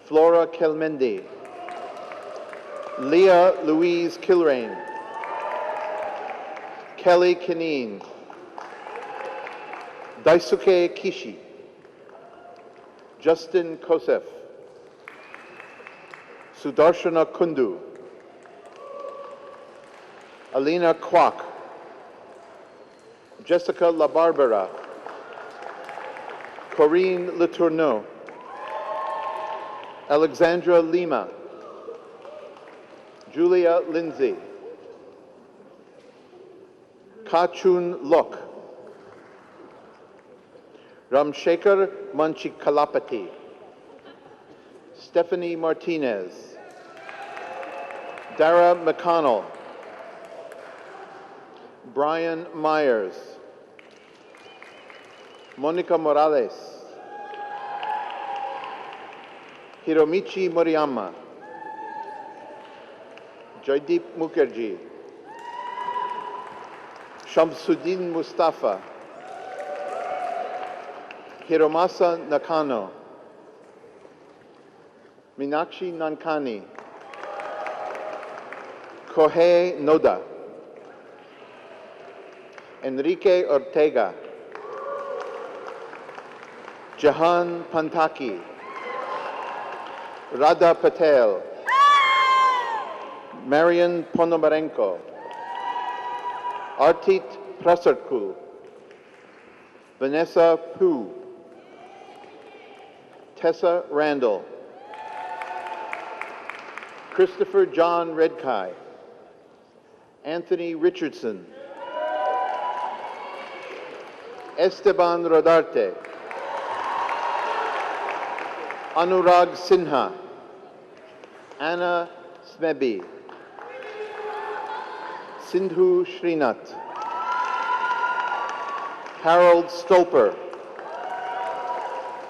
Flora Kelmendi. Leah Louise Kilrain. Kelly Kineen. Daisuke Kishi. Justin Kosef. Sudarshana Kundu. Alina Kwok. Jessica LaBarbera. Corinne Letourneau. Alexandra Lima. Julia Lindsay. Kachun Lok. Ramshekar Manchikalapati. Stephanie Martinez. Dara McConnell. Brian Myers. Monica Morales. Hiromichi Moriyama. Joydeep Mukherjee. Shamsuddin Mustafa. Hiromasa Nakano. Meenakshi Nankani. Kohei Noda. Enrique Ortega. Jahan Pantaki. Radha Patel. Marian Ponomarenko. Artit Prasarkul. Vanessa Poo. Tessa Randall. Christopher John Redkai. Anthony Richardson. Esteban Rodarte. Anurag Sinha. Anna Smebi. Sindhu Srinath. Harold Stolper.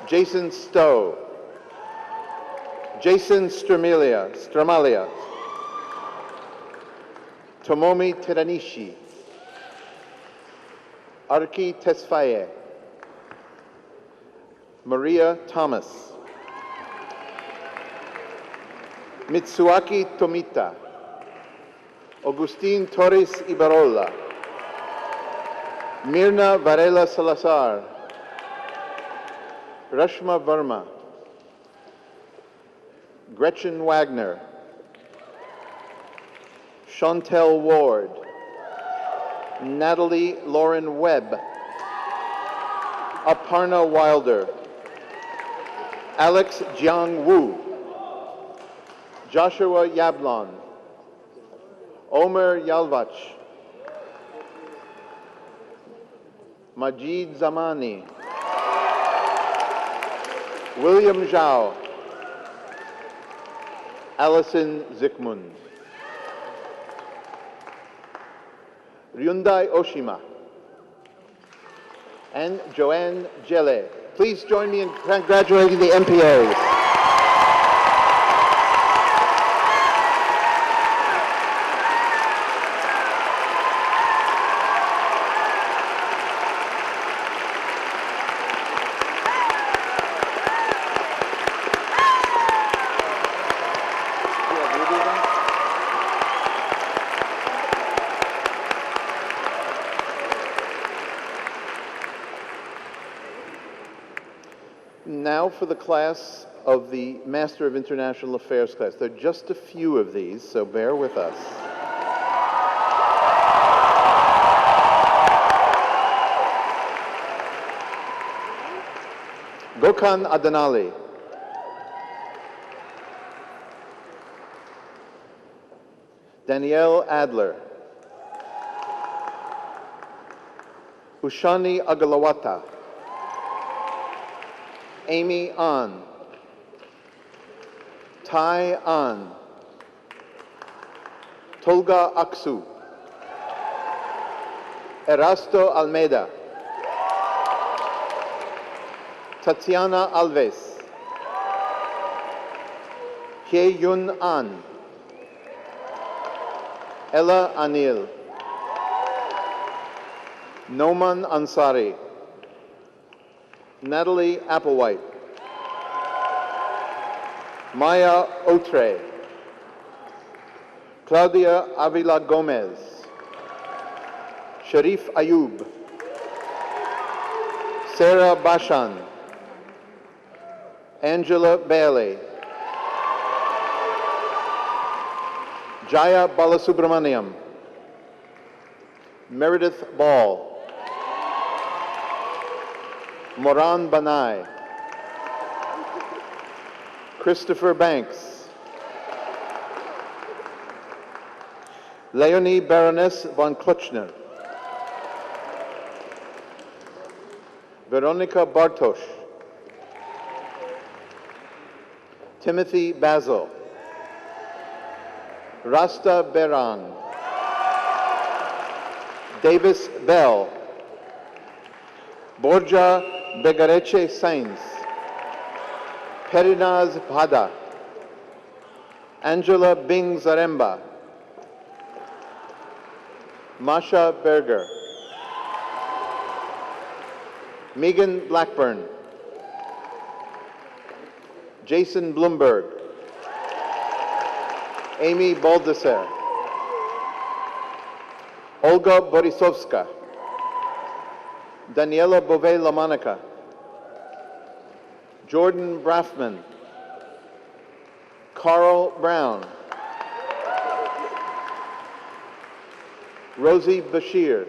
Jason Stowe. Jason Stramalia. Tomomi Teranishi. Arki Tesfaye. Maria Thomas. Mitsuaki Tomita, Agustin Torres Ibarola, Mirna Varela Salazar, Rashma Verma, Gretchen Wagner, Chantel Ward, Natalie Lauren Webb, Aparna Wilder, Alex Jiang Wu, Joshua Yablon, Omer Yalvach, Majid Zamani, William Zhao, Allison Zikmund, Ryundai Oshima, and Joanne Jelle. Please join me in congratulating the MPAs. Now for the class of the Master of International Affairs class. There are just a few of these, so bear with us. Gokhan Adanali, Danielle Adler, Ushani Agalawata, Amy An, Tai An, Tolga Aksu, Erasto Almeida, Tatiana Alves, Kye Yun An, Ella Anil, Noman Ansari, Natalie Applewhite, Maya Otre, Claudia Avila Gomez, Sharif Ayub, Sarah Bashan, Angela Bailey, Jaya Balasubramaniam, Meredith Ball, Moran Banai, Christopher Banks, Leonie Baroness von Klutschner, Veronica Bartosz, Timothy Basil, Rasta Berang, Davis Bell, Borja Begareche Sainz, Perinaz Bhada, Angela Bing Zaremba, Masha Berger, Megan Blackburn, Jason Bloomberg, Amy Baldesser, Olga Borisovska, Daniela Bove-Lamonica, Jordan Braffman, Carl Brown, Rosie Bashir,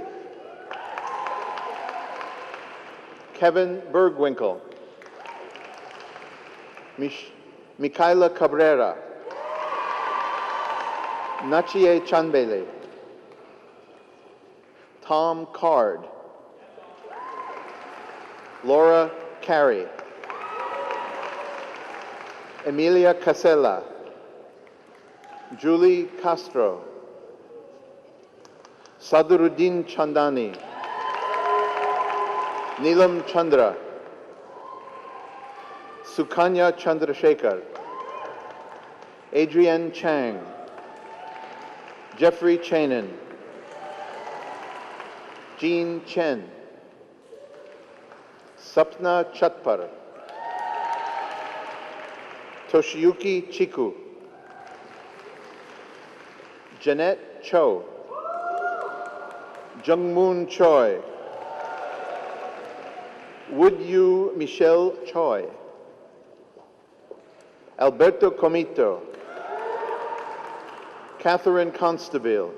Kevin Bergwinkle, Michaela Cabrera, Nachie Chanbele, Tom Card, Laura Carey, Emilia Casella, Julie Castro, Sadruddin Chandani, Neelam Chandra, Sukanya Chandrasekhar, Adrienne Chang, Jeffrey Chanin, Jean Chen, Sapna Chatpar, Toshiyuki Chiku, Jeanette Cho, Jungmoon Choi, Would Yu Michelle Choi, Alberto Comito, Catherine Constable,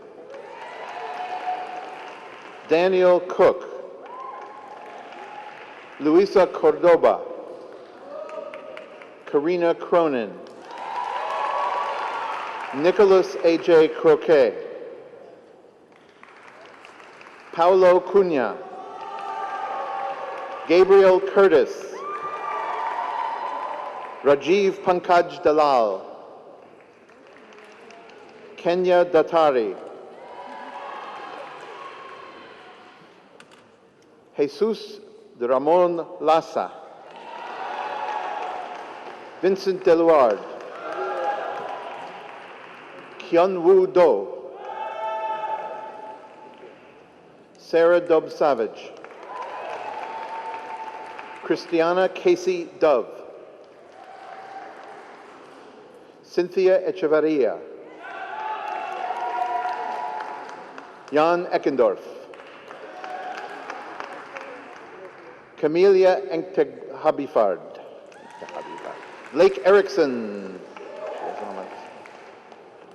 Daniel Cook, Luisa Cordoba, Karina Cronin, Nicholas A.J. Croquet, Paulo Cunha, Gabriel Curtis, Rajiv Pankaj Dalal, Kenya Dattari, Jesus de Ramon Lassa, Vincent Deluard, Kyun Woo Do, Sarah Dub Savage, Christiana Casey Dove, Cynthia Echevarria, Jan Eckendorf, Camelia Engteg-Habifard, Blake Erickson,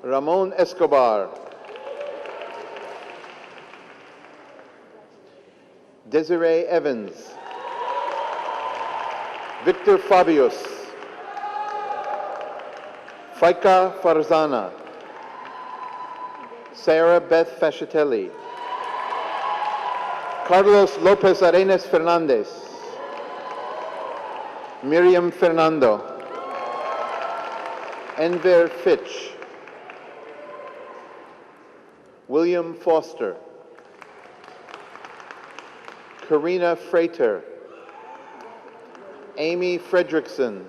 Ramon Escobar, Desiree Evans, Victor Fabius, Faika Farzana, Sarah Beth Fascitelli, Carlos Lopez Arenas Fernandez, Miriam Fernando, Enver Fitch, William Foster, Karina Frater, Amy Fredrickson,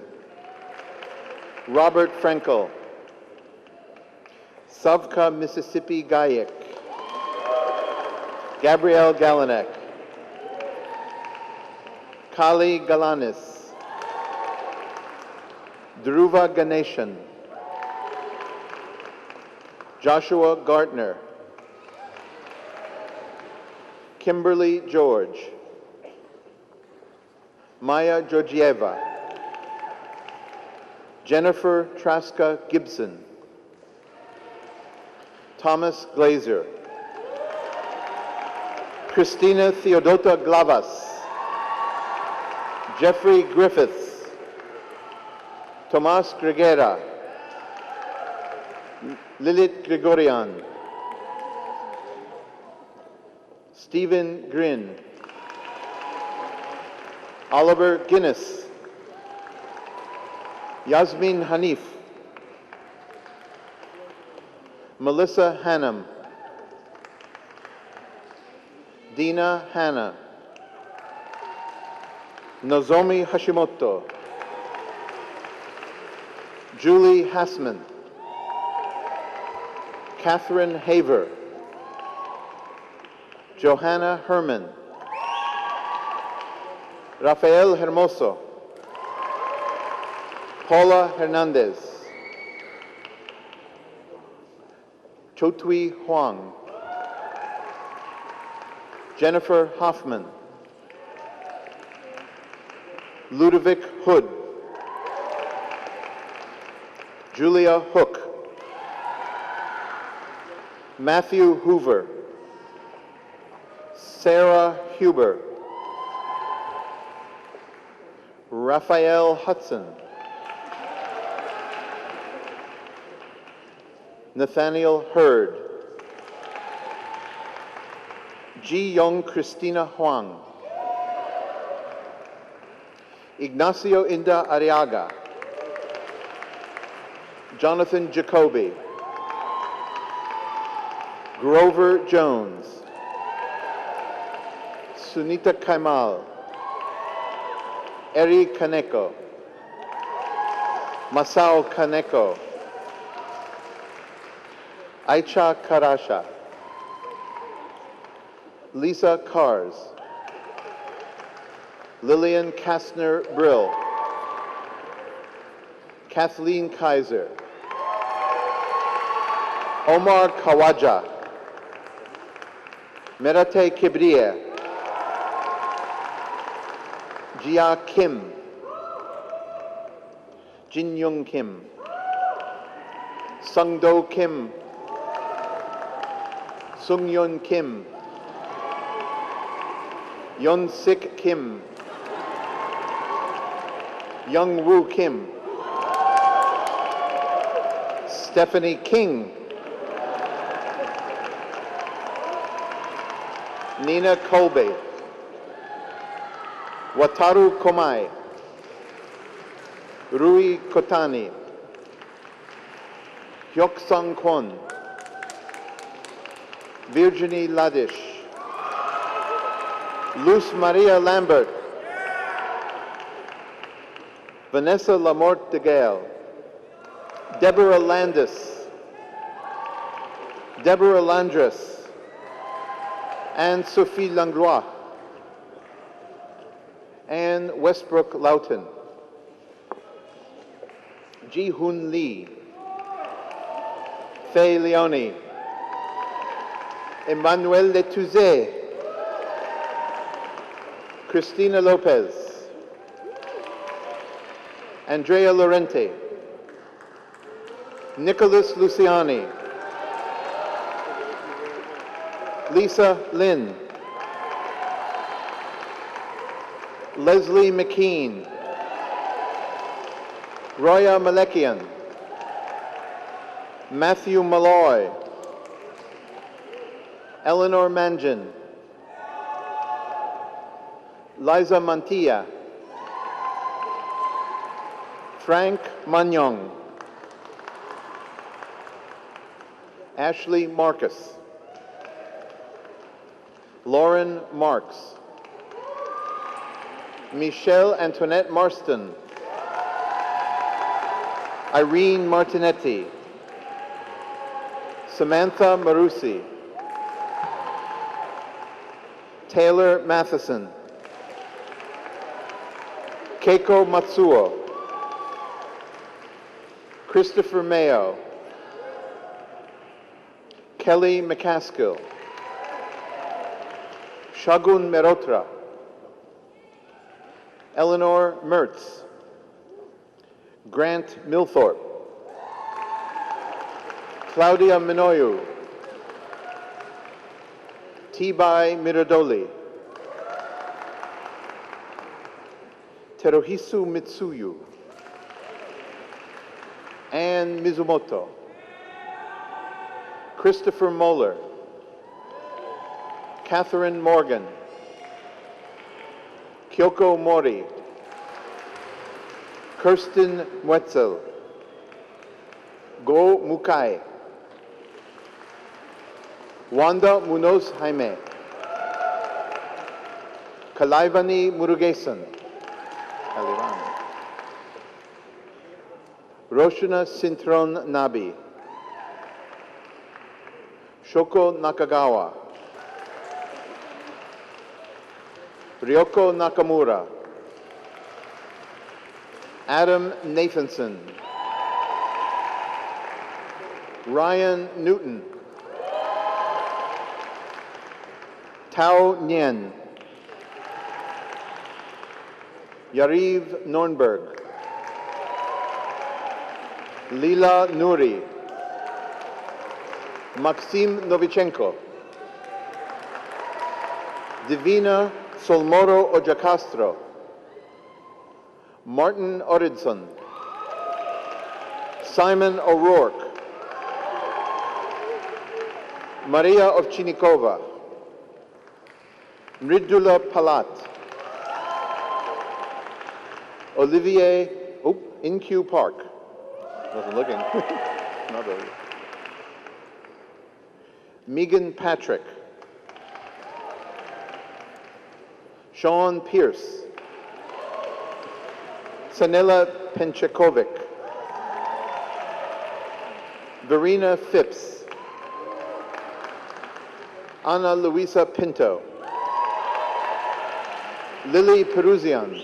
Robert Frankel, Savka Mississippi Gayek, Gabrielle Galanek, Kali Galanis, Dhruva Ganeshan, Joshua Gartner, Kimberly George, Maya Georgieva, Jennifer Traska Gibson, Thomas Glazer, Christina Theodota Glavas, Jeffrey Griffiths, Tomas Gregera, Lilith Gregorian, Stephen Grin, Oliver Guinness, Yasmin Hanif, Melissa Hannum, Dina Hanna, Nozomi Hashimoto, Julie Hassman, Catherine Haver, Johanna Herman, Rafael Hermoso, Paula Hernandez, Chotui Huang, Jennifer Hoffman, Ludovic Hood, Julia Hook, Matthew Hoover, Sarah Huber, Raphael Hudson, Nathaniel Hurd, Ji Young Christina Huang, Ignacio Inda Arriaga, Jonathan Jacoby, Grover Jones, Sunita Kaimal, Eri Kaneko, Masao Kaneko, Aicha Karasha, Lisa Kars, Lillian Kastner Brill, Kathleen Kaiser, Omar Khawaja, Merate Kibriye, Jia Kim, Jin Young Kim, Sungdo Kim, Sung Yun Kim, Yun Sik Kim, Young Woo Kim, Stephanie King, Nina Kolbe, Wataru Komai, Rui Kotani, Hyok Sung Kwon, Virginie Ladish, Luz Maria Lambert, Vanessa Lamorte de Gale, Deborah Landis, Deborah Landres, and Sophie Langlois, Anne Westbrook Loughton, Ji Hoon Lee, Faye Leone, Emmanuel Letouze, Cristina Lopez, Andrea Lorente, Nicholas Luciani, Lisa Lin, Leslie McKean, Roya Malekian, Matthew Malloy, Eleanor Manjin, Liza Mantilla, Frank Manyong, Ashley Marcus, Lauren Marks, Michelle Antoinette Marston, Irene Martinetti, Samantha Marusi, Taylor Matheson, Keiko Matsuo, Christopher Mayo, Kelly McCaskill, Shagun Merotra, Eleanor Mertz, Grant Milthorpe, Claudia Minoyu, Tibai Miradoli, Teruhisu Mitsuyu, Anne Mizumoto, Christopher Moeller, Catherine Morgan, Kyoko Mori, Kirsten Mwetzel, Go Mukai, Wanda Munoz Jaime, Kalaivani Murugesan, Roshana Sintron Nabi, Shoko Nakagawa, Ryoko Nakamura, Adam Nathanson, Ryan Newton, Tao Nien, Yariv Nornberg, Lila Nuri, Maxim Novichenko, Divina Solmoro Ojacastro, Martin Oridson, Simon O'Rourke, Maria Ovchinikova, Mridula Palat, Olivier, In-Q Park. Wasn't looking. Not over. Megan Patrick, Sean Pierce, Sanela Penchakovic, Verena Phipps, Ana Luisa Pinto, Lily Peruzian,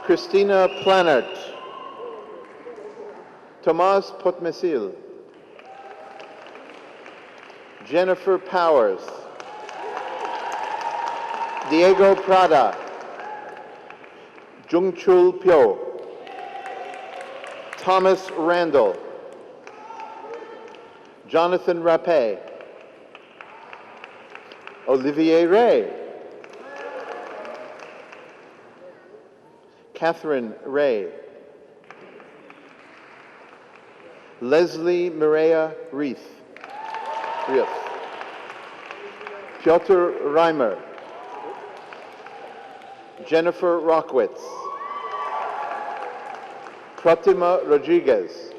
Christina Planert, Tomas Potmesil, Jennifer Powers, Diego Prada, Jungchul Pyo, Thomas Randall, Jonathan Rapé, Olivier Ray, Catherine Ray, Leslie Mireya Reith, Piotr Reimer, Jennifer Rockwitz, Pratima Rodriguez,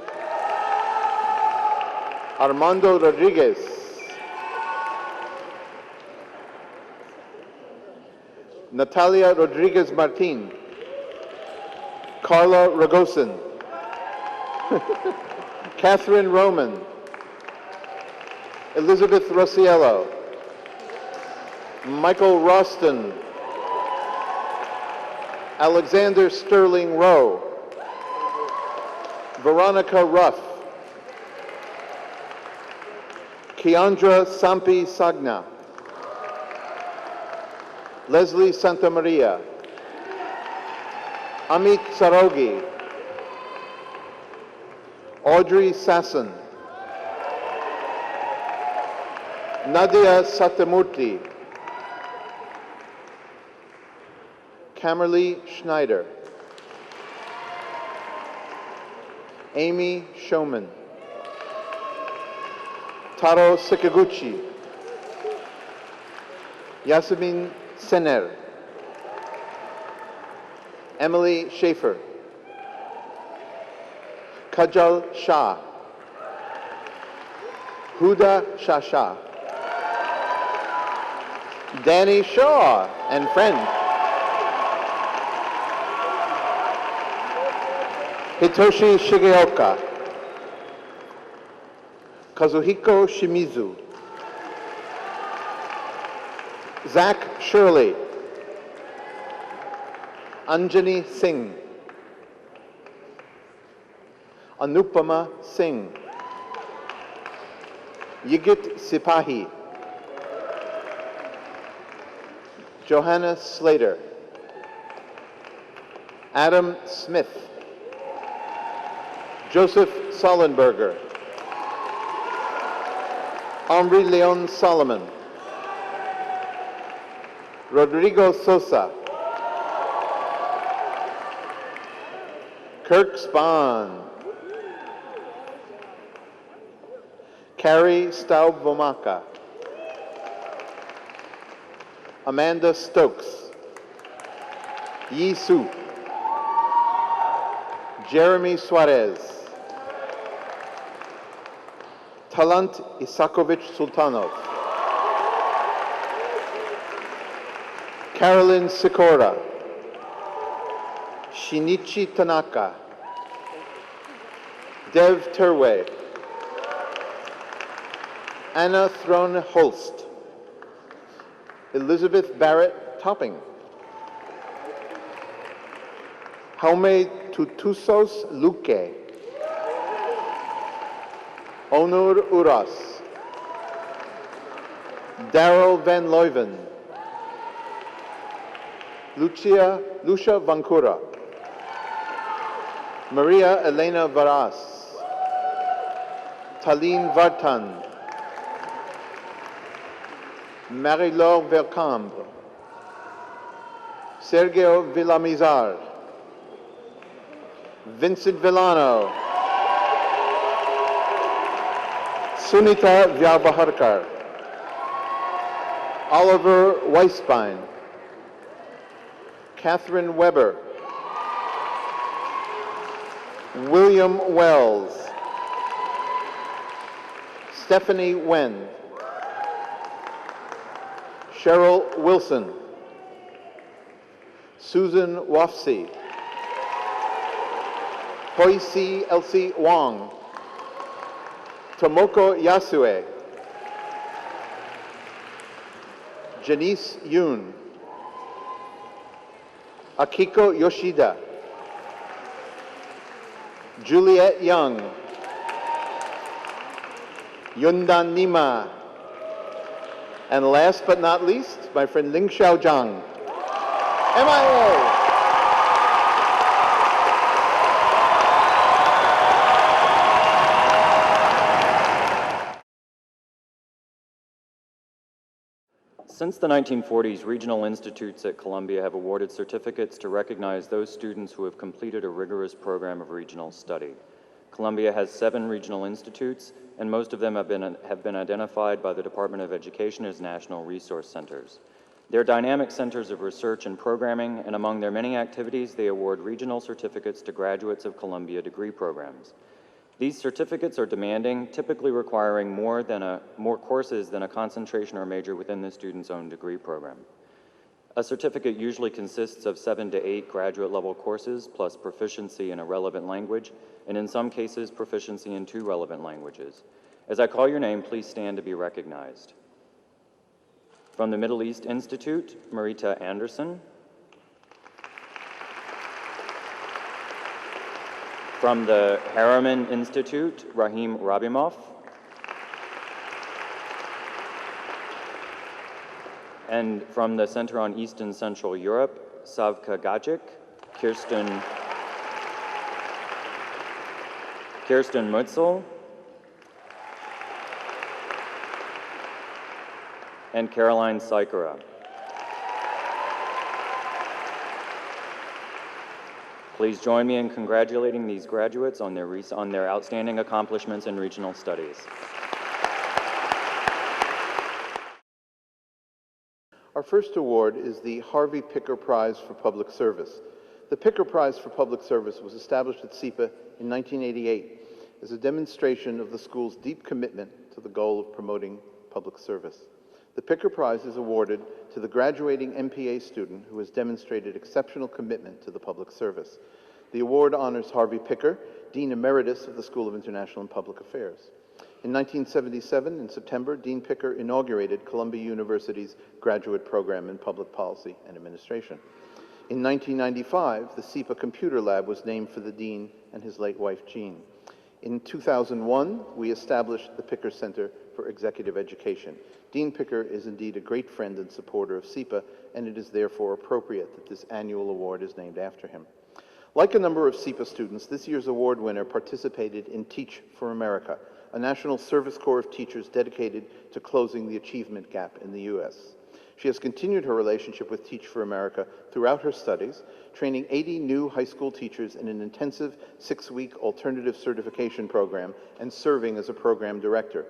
Armando Rodriguez, Natalia Rodriguez Martin, Carla Ragosin, Catherine Roman, Elizabeth Rosiello, Michael Roston, Alexander Sterling Rowe, Veronica Ruff, Keandra Sampi Sagna, Leslie Santamaria, Amit Sarogi, Audrey Sasson, Nadia Satamurti, Kamerly Schneider, Amy Showman, Taro Sakaguchi, Yasemin Sener, Emily Schaefer, Kajal Shah, Huda Shasha, Danny Shaw and friend, Hitoshi Shigeoka, Kazuhiko Shimizu, Zach Shirley, Anjani Singh, Anupama Singh, Yigit Sipahi, Johanna Slater, Adam Smith, Joseph Sollenberger, Omri Leon Solomon, Rodrigo Sosa, Kirk Spahn, Carrie Staub-Vomaka, Amanda Stokes, Yi Su, Jeremy Suarez, Talant Isakovich Sultanov, Carolyn Sikora, Shinichi Tanaka, Dev Turway, Anna Throne Holst, Elizabeth Barrett Topping, Jaume Tutusos Luque, Onur Uras, Daryl Van Leuven, Lucia Vancura, Maria Elena Varas, Taline Vartan, Marie-Laure Vercambre, Sergio Villamizar, Vincent Villano, Sunita Vyavaharkar, Oliver Weisbein, Catherine Weber, William Wells, Stephanie Wen, Cheryl Wilson, Susan Wofsy, Hoisi Elsie Wong, Tomoko Yasue, Janice Yoon, Akiko Yoshida, Juliet Young, Yundan Nima, And last but not least, my friend Ling Xiao Zhang, MIA. Since the 1940s, regional institutes at Columbia have awarded certificates to recognize those students who have completed a rigorous program of regional study. Columbia has 7 regional institutes, and most of them have been identified by the Department of Education as national resource centers. They're dynamic centers of research and programming, and among their many activities, they award regional certificates to graduates of Columbia degree programs. These certificates are demanding, typically requiring more courses than a concentration or major within the student's own degree program. A certificate usually consists of 7 to 8 graduate-level courses, plus proficiency in a relevant language, and in some cases, proficiency in 2 relevant languages. As I call your name, please stand to be recognized. From the Middle East Institute, Marita Anderson. From the Harriman Institute, Rahim Rabimov. And from the Center on East and Central Europe, Savka Gajic, Kirsten Mutzel, and Caroline Sikora. Please join me in congratulating these graduates on their outstanding accomplishments in regional studies. Our first award is the Harvey Picker Prize for Public Service. The Picker Prize for Public Service was established at SIPA in 1988 as a demonstration of the school's deep commitment to the goal of promoting public service. The Picker Prize is awarded to the graduating MPA student who has demonstrated exceptional commitment to the public service. The award honors Harvey Picker, Dean Emeritus of the School of International and Public Affairs. In 1977, in September, Dean Picker inaugurated Columbia University's graduate program in public policy and administration. In 1995, the SIPA Computer Lab was named for the dean and his late wife, Jean. In 2001, we established the Picker Center for Executive Education. Dean Picker is indeed a great friend and supporter of SIPA, and it is therefore appropriate that this annual award is named after him. Like a number of SIPA students, this year's award winner participated in Teach for America, a national service corps of teachers dedicated to closing the achievement gap in the U.S. She has continued her relationship with Teach for America throughout her studies, training 80 new high school teachers in an intensive 6-week alternative certification program and serving as a program director.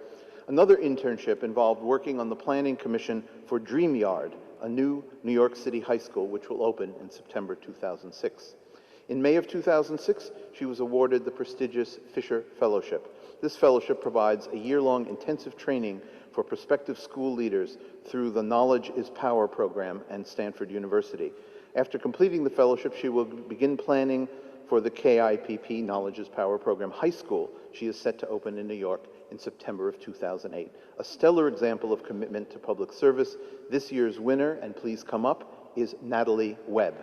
Another internship involved working on the planning commission for Dream Yard, a new New York City high school which will open in September 2006. In May of 2006, she was awarded the prestigious Fisher Fellowship. This fellowship provides a year-long intensive training for prospective school leaders through the Knowledge is Power program and Stanford University. After completing the fellowship, she will begin planning for the KIPP Knowledge is Power program high school she is set to open in New York in September of 2008. A stellar example of commitment to public service. This year's winner, and please come up, is Natalie Webb.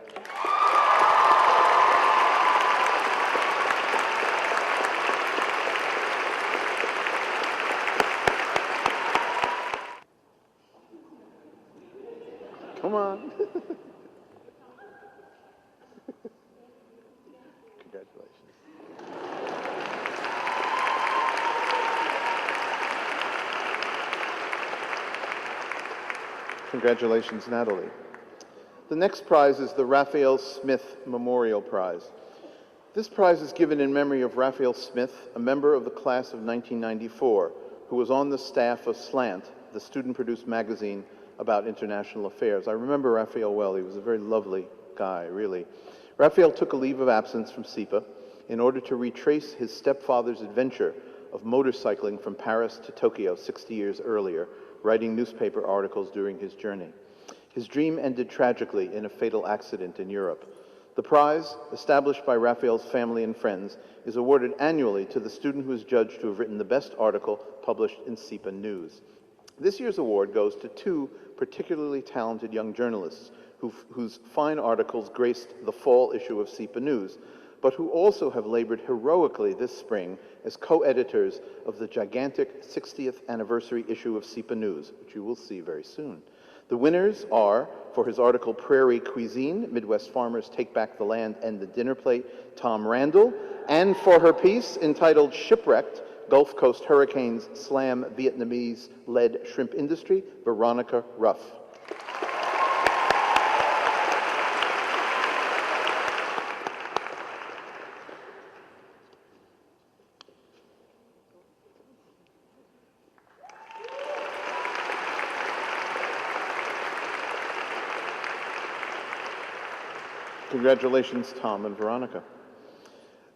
Come on. Congratulations. Congratulations, Natalie. The next prize is the Raphael Smith Memorial Prize. This prize is given in memory of Raphael Smith, a member of the class of 1994, who was on the staff of Slant, the student-produced magazine about international affairs. I remember Raphael well. He was a very lovely guy, really. Raphael took a leave of absence from SIPA in order to retrace his stepfather's adventure of motorcycling from Paris to Tokyo 60 years earlier, writing newspaper articles during his journey. His dream ended tragically in a fatal accident in Europe. The prize, established by Raphael's family and friends, is awarded annually to the student who is judged to have written the best article published in SIPA News. This year's award goes to 2 particularly talented young journalists whose fine articles graced the fall issue of SIPA News, but who also have labored heroically this spring as co-editors of the gigantic 60th anniversary issue of SIPA News, which you will see very soon. The winners are, for his article Prairie Cuisine, Midwest Farmers Take Back the Land and the Dinner Plate, Tom Randall, and for her piece entitled Shipwrecked, Gulf Coast Hurricanes Slam Vietnamese-Led Shrimp Industry, Veronica Ruff. Congratulations, Tom and Veronica.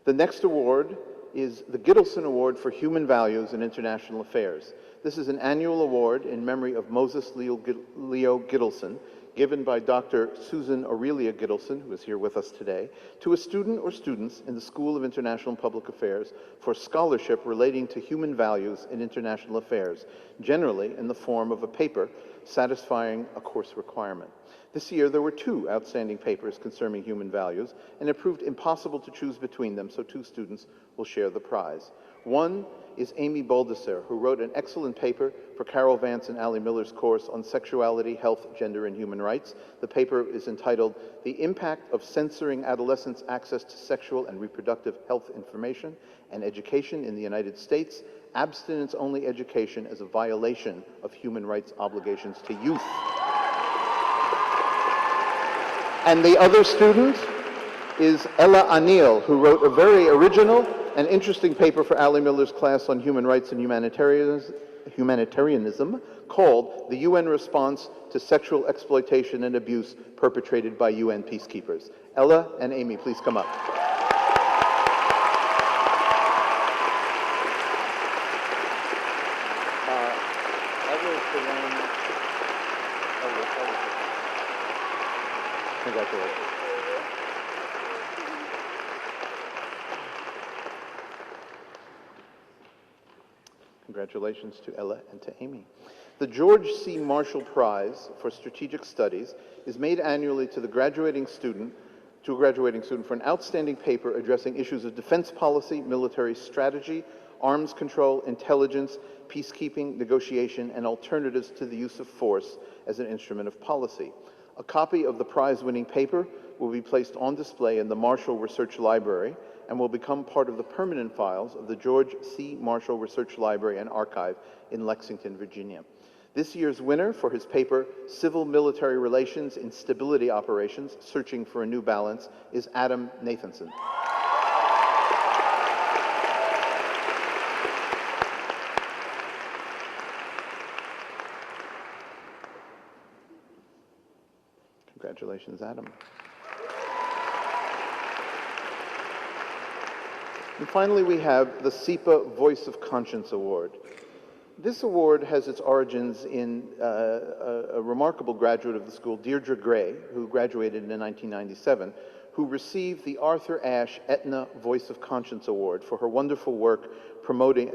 The next award is the Gittleson Award for Human Values in International Affairs. This is an annual award in memory of Moses Leo Gittleson, given by Dr. Susan Aurelia Gittleson, who is here with us today, to a student or students in the School of International and Public Affairs for scholarship relating to human values in international affairs, generally in the form of a paper satisfying a course requirement. This year, there were 2 outstanding papers concerning human values, and it proved impossible to choose between them, so 2 students will share the prize. One is Amy Baldesser, who wrote an excellent paper for Carol Vance and Allie Miller's course on sexuality, health, gender, and human rights. The paper is entitled The Impact of Censoring Adolescents' Access to Sexual and Reproductive Health Information and Education in the United States, Abstinence-Only Education as a Violation of Human Rights Obligations to Youth. And the other student is Ella Anil, who wrote a very original and interesting paper for Allie Miller's class on human rights and humanitarianism called The UN Response to Sexual Exploitation and Abuse Perpetrated by UN Peacekeepers. Ella and Amy, please come up. Congratulations. Congratulations to Ella and to Amy. The George C. Marshall Prize for Strategic Studies is made annually to a graduating student for an outstanding paper addressing issues of defense policy, military strategy, arms control, intelligence, peacekeeping, negotiation, and alternatives to the use of force as an instrument of policy. A copy of the prize-winning paper will be placed on display in the Marshall Research Library and will become part of the permanent files of the George C. Marshall Research Library and Archive in Lexington, Virginia. This year's winner for his paper, Civil Military Relations in Stability Operations, Searching for a New Balance, is Adam Nathanson. Congratulations, Adam. And finally, we have the SIPA Voice of Conscience Award. This award has its origins in a remarkable graduate of the school, Deirdre Gray, who graduated in 1997, who received the Arthur Ashe Aetna Voice of Conscience Award for her wonderful work promoting,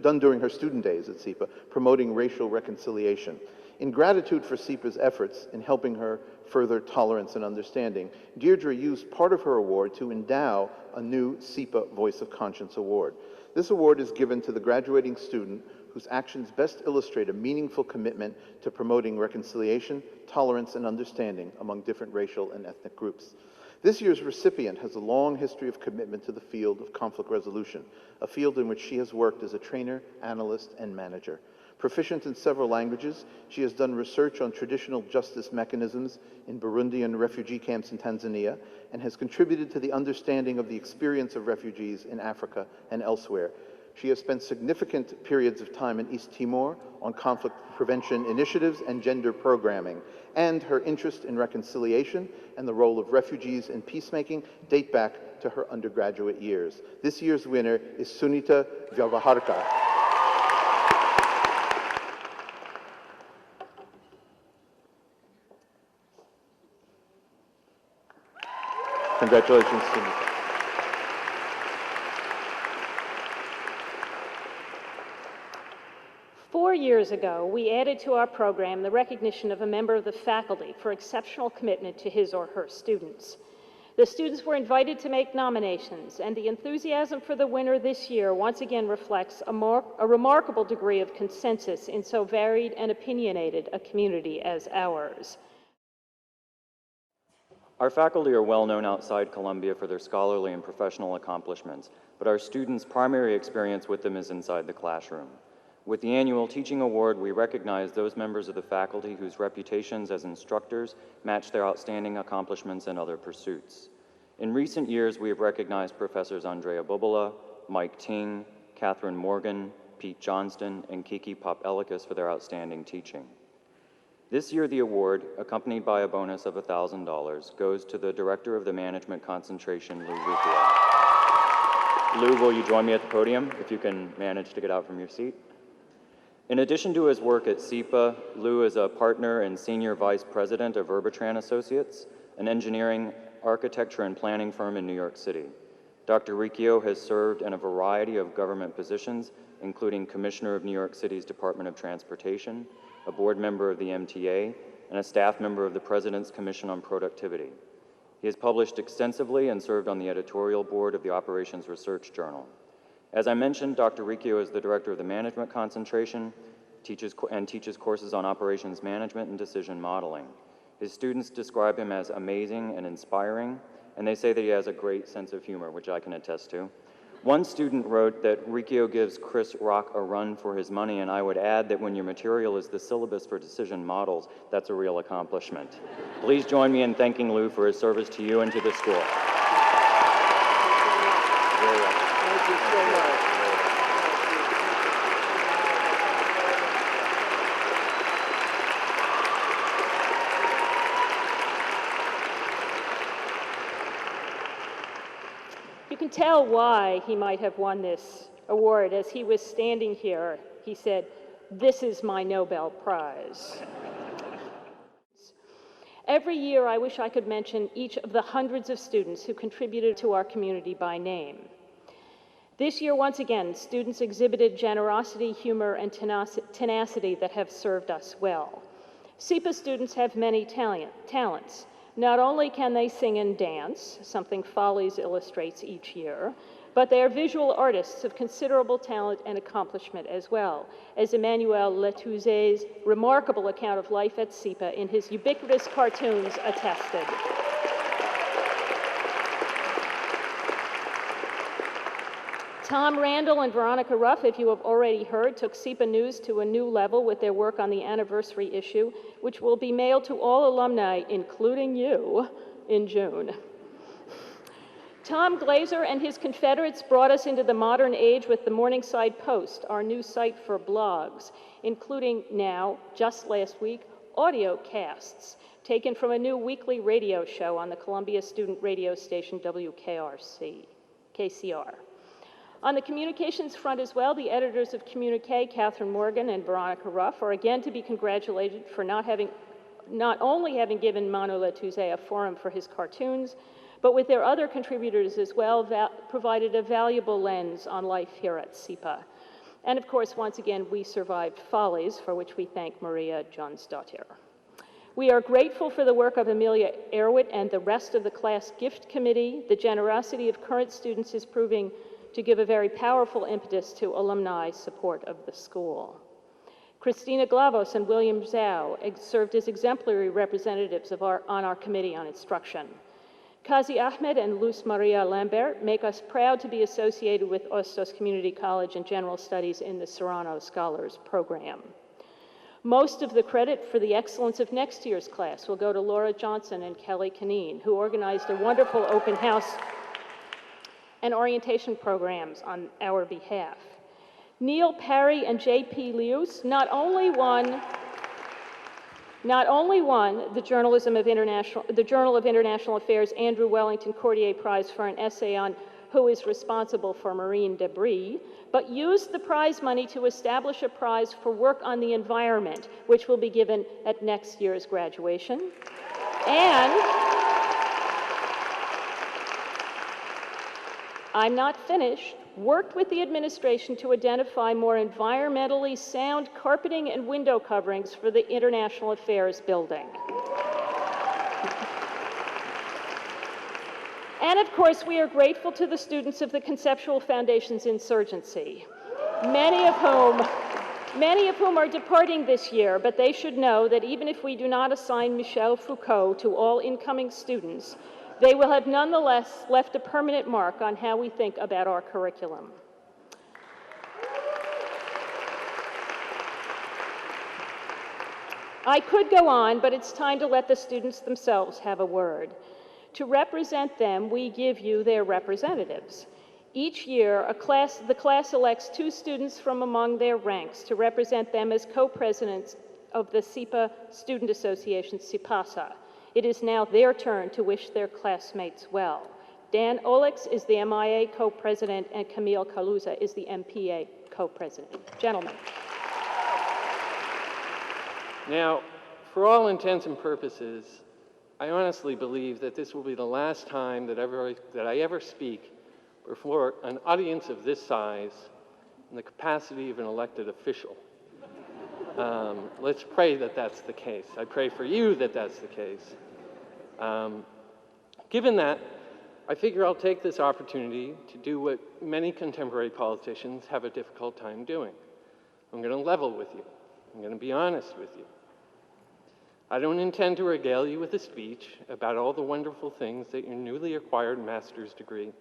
done during her student days at SIPA, promoting racial reconciliation. In gratitude for SIPA's efforts in helping her further tolerance and understanding, Deirdre used part of her award to endow a new SIPA Voice of Conscience Award. This award is given to the graduating student whose actions best illustrate a meaningful commitment to promoting reconciliation, tolerance, and understanding among different racial and ethnic groups. This year's recipient has a long history of commitment to the field of conflict resolution, a field in which she has worked as a trainer, analyst, and manager. Proficient in several languages, she has done research on traditional justice mechanisms in Burundian refugee camps in Tanzania and has contributed to the understanding of the experience of refugees in Africa and elsewhere. She has spent significant periods of time in East Timor on conflict prevention initiatives and gender programming, and her interest in reconciliation and the role of refugees in peacemaking date back to her undergraduate years. This year's winner is Sunita Vyavaharkar. Congratulations, Sunita. Four years ago, we added to our program the recognition of a member of the faculty for exceptional commitment to his or her students. The students were invited to make nominations, and the enthusiasm for the winner this year once again reflects a remarkable degree of consensus in so varied and opinionated a community as ours. Our faculty are well known outside Columbia for their scholarly and professional accomplishments, but our students' primary experience with them is inside the classroom. With the annual Teaching Award, we recognize those members of the faculty whose reputations as instructors match their outstanding accomplishments in other pursuits. In recent years, we have recognized Professors Andrea Bobola, Mike Ting, Catherine Morgan, Pete Johnston, and Kiki Popelikis for their outstanding teaching. This year, the award, accompanied by a bonus of $1,000, goes to the Director of the Management Concentration, Lou Riccio. Lou, will you join me at the podium, if you can manage to get out from your seat? In addition to his work at SIPA, Lou is a partner and senior vice president of Verbatran Associates, an engineering, architecture, and planning firm in New York City. Dr. Riccio has served in a variety of government positions, including Commissioner of New York City's Department of Transportation, a board member of the MTA, and a staff member of the President's Commission on Productivity. He has published extensively and served on the editorial board of the Operations Research Journal. As I mentioned, Dr. Riccio is the director of the Management Concentration, teaches courses on operations management and decision modeling. His students describe him as amazing and inspiring, and they say that he has a great sense of humor, which I can attest to. One student wrote that Riccio gives Chris Rock a run for his money, and I would add that when your material is the syllabus for decision models, that's a real accomplishment. Please join me in thanking Lou for his service to you and to the school. Thank you so much. You can tell why he might have won this award. As he was standing here, he said, "This is my Nobel Prize." Every year, I wish I could mention each of the hundreds of students who contributed to our community by name. This year, once again, students exhibited generosity, humor, and tenacity that have served us well. SIPA students have many talents. Not only can they sing and dance, something Follies illustrates each year, but they are visual artists of considerable talent and accomplishment as well, as Emmanuel Letouze's remarkable account of life at SIPA in his ubiquitous cartoons attested. Tom Randall and Veronica Ruff, if you have already heard, took SIPA News to a new level with their work on the anniversary issue, which will be mailed to all alumni, including you, in June. Tom Glazer and his Confederates brought us into the modern age with the Morningside Post, our new site for blogs, including now, just last week, audio casts taken from a new weekly radio show on the Columbia student radio station KCR. On the communications front as well, the editors of Communique, Catherine Morgan and Veronica Ruff, are again to be congratulated for not only having given Manu Letouze a forum for his cartoons, but with their other contributors as well, provided a valuable lens on life here at SIPA. And of course, once again, we survived Follies, for which we thank Maria Jonsdottir. We are grateful for the work of Amelia Erwitt and the rest of the class gift committee. The generosity of current students is proving to give a very powerful impetus to alumni support of the school. Christina Glavos and William Zhao served as exemplary representatives on our Committee on Instruction. Kazi Ahmed and Luz Maria Lambert make us proud to be associated with Ostos Community College and General Studies in the Serrano Scholars Program. Most of the credit for the excellence of next year's class will go to Laura Johnson and Kelly Canine, who organized a wonderful open house and orientation programs on our behalf. Neil Parry and J.P. Lius not only won the Journal of International Affairs Andrew Wellington Cordier Prize for an essay on who is responsible for marine debris, but used the prize money to establish a prize for work on the environment, which will be given at next year's graduation. And I'm not finished, worked with the administration to identify more environmentally sound carpeting and window coverings for the International Affairs building. And of course, we are grateful to the students of the Conceptual Foundation's insurgency, many of whom are departing this year, but they should know that even if we do not assign Michel Foucault to all incoming students, they will have nonetheless left a permanent mark on how we think about our curriculum. I could go on, but it's time to let the students themselves have a word. To represent them, we give you their representatives. Each year, the class elects 2 students from among their ranks to represent them as co-presidents of the SIPA Student Association, SIPASA. It is now their turn to wish their classmates well. Dan Olex is the MIA co-president and Camille Kaluza is the MPA co-president. Gentlemen. Now, for all intents and purposes, I honestly believe that this will be the last time that I ever speak before an audience of this size in the capacity of an elected official. Let's pray that that's the case. I pray for you that that's the case. Given that, I figure I'll take this opportunity to do what many contemporary politicians have a difficult time doing. I'm going to level with you. I'm going to be honest with you. I don't intend to regale you with a speech about all the wonderful things that your newly acquired master's degree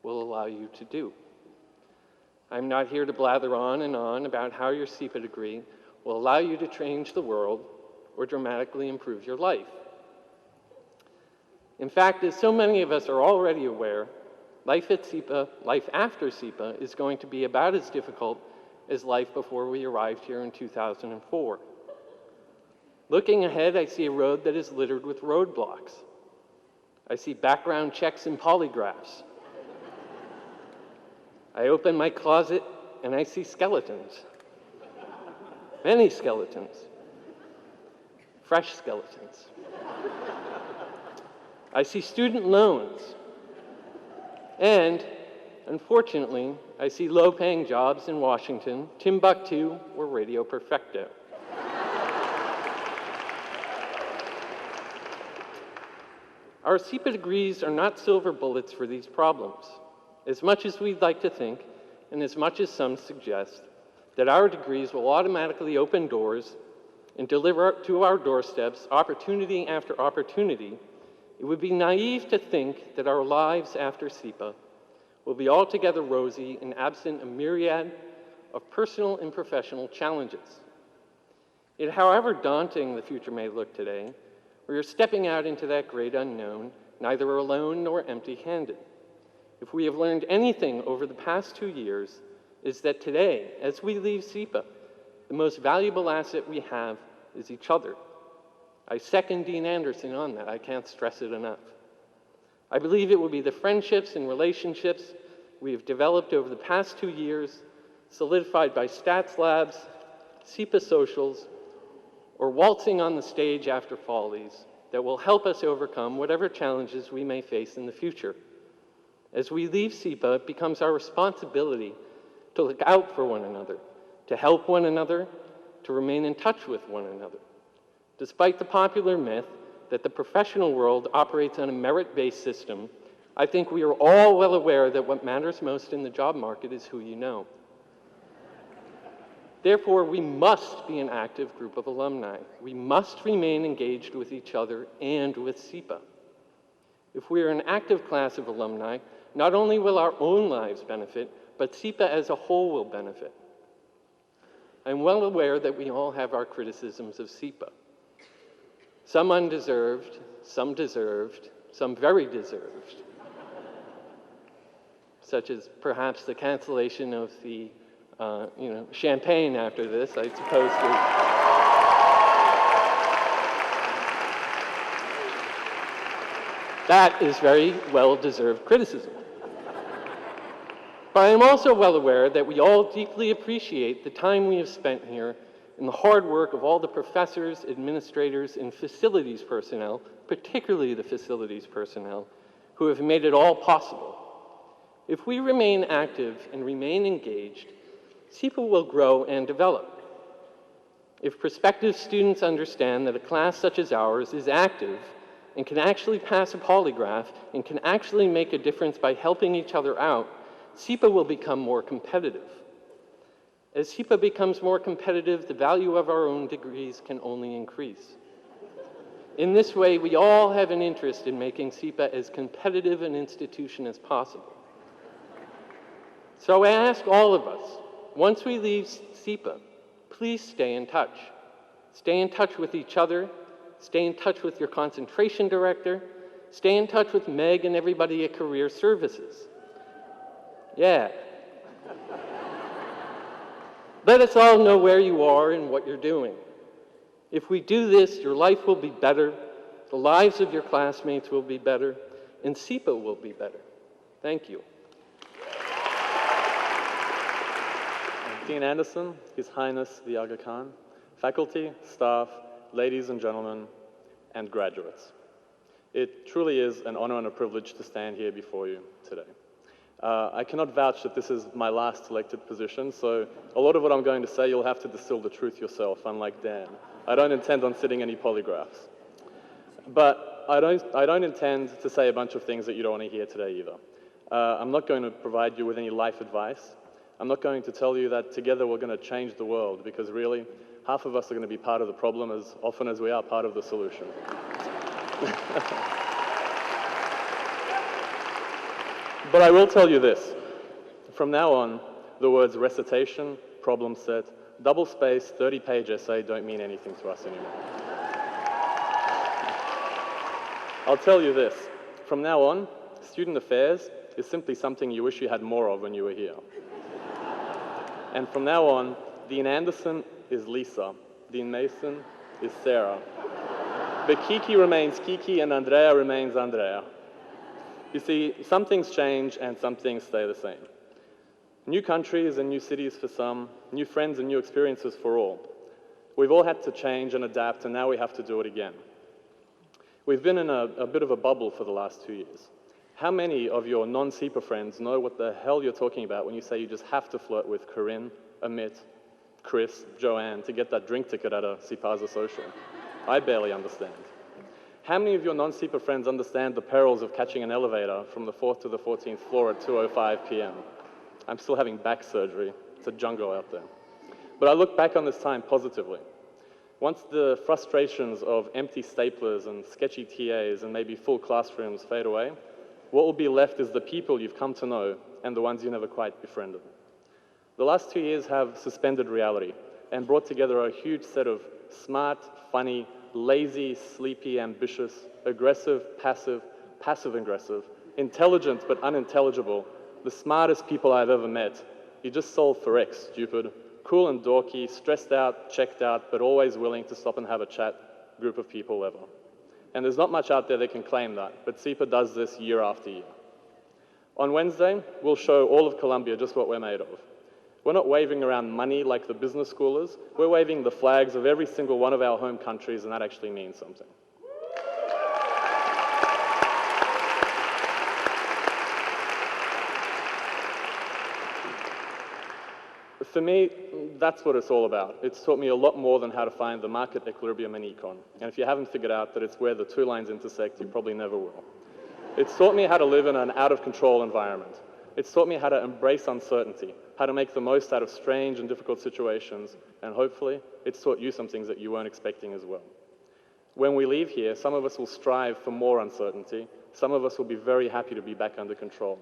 will allow you to do. I'm not here to blather on and on about how your SIPA degree will allow you to change the world or dramatically improve your life. In fact, as so many of us are already aware, life at SIPA, life after SIPA, is going to be about as difficult as life before we arrived here in 2004. Looking ahead, I see a road that is littered with roadblocks. I see background checks and polygraphs. I open my closet and I see skeletons. Many skeletons. Fresh skeletons. I see student loans. And, unfortunately, I see low-paying jobs in Washington, Timbuktu, or Radio Perfecto. Our SIPA degrees are not silver bullets for these problems. As much as we'd like to think, and as much as some suggest, that our degrees will automatically open doors and deliver to our doorsteps opportunity after opportunity, it would be naive to think that our lives after SIPA will be altogether rosy and absent a myriad of personal and professional challenges. Yet, however daunting the future may look today, we are stepping out into that great unknown, neither alone nor empty-handed. If we have learned anything over the past 2 years, is that today, as we leave SIPA, the most valuable asset we have is each other. I second Dean Anderson on that. I can't stress it enough. I believe it will be the friendships and relationships we have developed over the past 2 years, solidified by stats labs, SIPA socials, or waltzing on the stage after Follies, that will help us overcome whatever challenges we may face in the future. As we leave SIPA, it becomes our responsibility to look out for one another, to help one another, to remain in touch with one another. Despite the popular myth that the professional world operates on a merit-based system, I think we are all well aware that what matters most in the job market is who you know. Therefore, we must be an active group of alumni. We must remain engaged with each other and with SIPA. If we are an active class of alumni, not only will our own lives benefit, but SIPA as a whole will benefit. I'm well aware that we all have our criticisms of SIPA. Some undeserved, some deserved, some very deserved. Such as perhaps the cancellation of the champagne after this, I suppose. That is very well-deserved criticism. But I am also well aware that we all deeply appreciate the time we have spent here and the hard work of all the professors, administrators, and facilities personnel, particularly the facilities personnel, who have made it all possible. If we remain active and remain engaged, SIPA will grow and develop. If prospective students understand that a class such as ours is active and can actually pass a polygraph and can actually make a difference by helping each other out, SIPA will become more competitive. As SIPA becomes more competitive, the value of our own degrees can only increase. In this way, we all have an interest in making SIPA as competitive an institution as possible. So I ask all of us, once we leave SIPA, please stay in touch. Stay in touch with each other, stay in touch with your concentration director, stay in touch with Meg and everybody at Career Services. Yeah. Let us all know where you are and what you're doing. If we do this, your life will be better, the lives of your classmates will be better, and SIPA will be better. Thank you. Dean Anderson, His Highness the Aga Khan, faculty, staff, ladies and gentlemen, and graduates. It truly is an honor and a privilege to stand here before you today. I cannot vouch that this is my last elected position, so a lot of what I'm going to say, you'll have to distill the truth yourself, unlike Dan. I don't intend on sitting any polygraphs. But I don't intend to say a bunch of things that you don't want to hear today either. I'm not going to provide you with any life advice. I'm not going to tell you that together we're going to change the world, because really, half of us are going to be part of the problem as often as we are part of the solution. But I will tell you this. From now on, the words recitation, problem set, double-spaced, 30-page essay don't mean anything to us anymore. I'll tell you this. From now on, student affairs is simply something you wish you had more of when you were here. And from now on, Dean Anderson is Lisa, Dean Mason is Sarah. But Kiki remains Kiki and Andrea remains Andrea. You see, some things change and some things stay the same. New countries and new cities for some, new friends and new experiences for all. We've all had to change and adapt, and now we have to do it again. We've been in a bit of a bubble for the last 2 years. How many of your non-SIPA friends know what the hell you're talking about when you say you just have to flirt with Corinne, Amit, Chris, Joanne to get that drink ticket at a SIPAZA social? I barely understand. How many of your non-SIPA friends understand the perils of catching an elevator from the 4th to the 14th floor at 2:05 p.m.? I'm still having back surgery. It's a jungle out there. But I look back on this time positively. Once the frustrations of empty staplers and sketchy TAs and maybe full classrooms fade away, what will be left is the people you've come to know and the ones you never quite befriended. The last 2 years have suspended reality and brought together a huge set of smart, funny, lazy, sleepy, ambitious, aggressive, passive-aggressive, intelligent but unintelligible, the smartest people I've ever met. You just solve for X, stupid, cool and dorky, stressed out, checked out, but always willing to stop and have a chat group of people ever. And there's not much out there that can claim that, but SIPA does this year after year. On Wednesday, we'll show all of Columbia just what we're made of. We're not waving around money like the business schoolers. We're waving the flags of every single one of our home countries, and that actually means something. For me, that's what it's all about. It's taught me a lot more than how to find the market equilibrium in econ. And if you haven't figured out that it's where the two lines intersect, you probably never will. It's taught me how to live in an out-of-control environment. It's taught me how to embrace uncertainty, how to make the most out of strange and difficult situations, and hopefully, it's taught you some things that you weren't expecting as well. When we leave here, some of us will strive for more uncertainty. Some of us will be very happy to be back under control.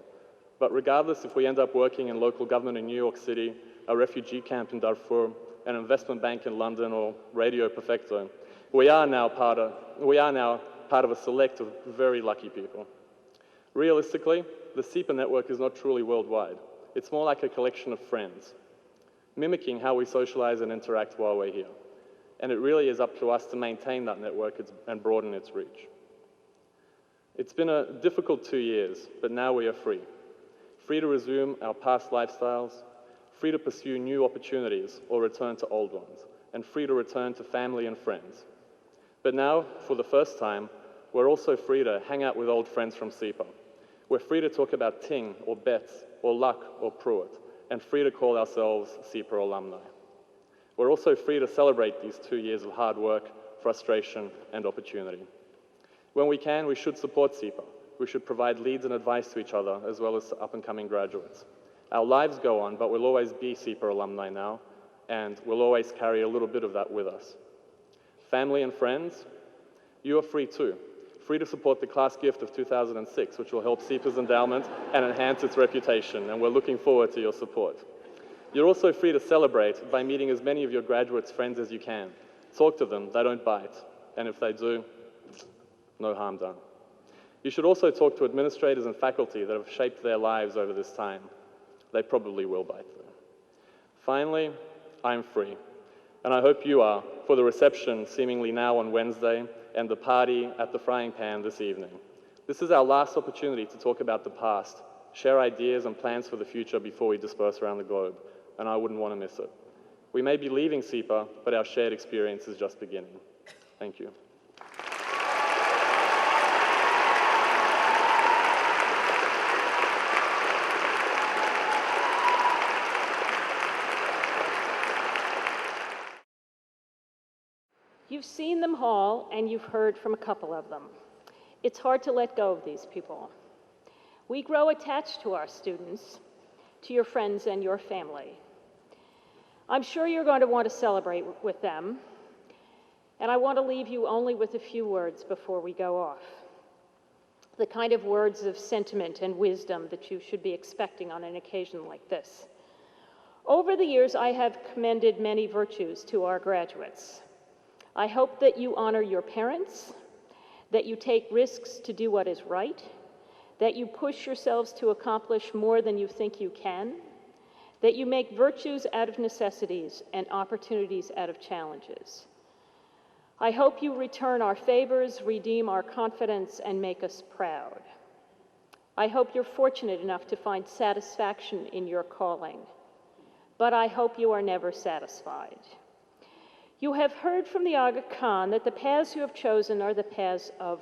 But regardless if we end up working in local government in New York City, a refugee camp in Darfur, an investment bank in London, or Radio Perfecto, we are now part of a select of very lucky people. Realistically, the SIPA network is not truly worldwide. It's more like a collection of friends, mimicking how we socialize and interact while we're here. And it really is up to us to maintain that network and broaden its reach. It's been a difficult 2 years, but now we are free. Free to resume our past lifestyles, free to pursue new opportunities or return to old ones, and free to return to family and friends. But now, for the first time, we're also free to hang out with old friends from SIPA. We're free to talk about Ting or Betts or Luck or Pruitt, and free to call ourselves SIPA alumni. We're also free to celebrate these 2 years of hard work, frustration, and opportunity. When we can, we should support SIPA. We should provide leads and advice to each other, as well as to up-and-coming graduates. Our lives go on, but we'll always be SIPA alumni now, and we'll always carry a little bit of that with us. Family and friends, you are free too. Free to support the class gift of 2006, which will help SIPA's endowment and enhance its reputation, and we're looking forward to your support. You're also free to celebrate by meeting as many of your graduates' friends as you can. Talk to them, they don't bite, and if they do, no harm done. You should also talk to administrators and faculty that have shaped their lives over this time. They probably will bite them. Finally, I'm free, and I hope you are, for the reception seemingly now on Wednesday and the party at the Frying Pan this evening. This is our last opportunity to talk about the past, share ideas and plans for the future before we disperse around the globe, and I wouldn't want to miss it. We may be leaving SIPA, but our shared experience is just beginning. Thank you. You've seen them all, and you've heard from a couple of them. It's hard to let go of these people. We grow attached to our students, to your friends and your family. I'm sure you're going to want to celebrate with them, and I want to leave you only with a few words before we go off. The kind of words of sentiment and wisdom that you should be expecting on an occasion like this. Over the years, I have commended many virtues to our graduates. I hope that you honor your parents, that you take risks to do what is right, that you push yourselves to accomplish more than you think you can, that you make virtues out of necessities and opportunities out of challenges. I hope you return our favors, redeem our confidence, and make us proud. I hope you're fortunate enough to find satisfaction in your calling, but I hope you are never satisfied. You have heard from the Aga Khan that the paths you have chosen are the paths of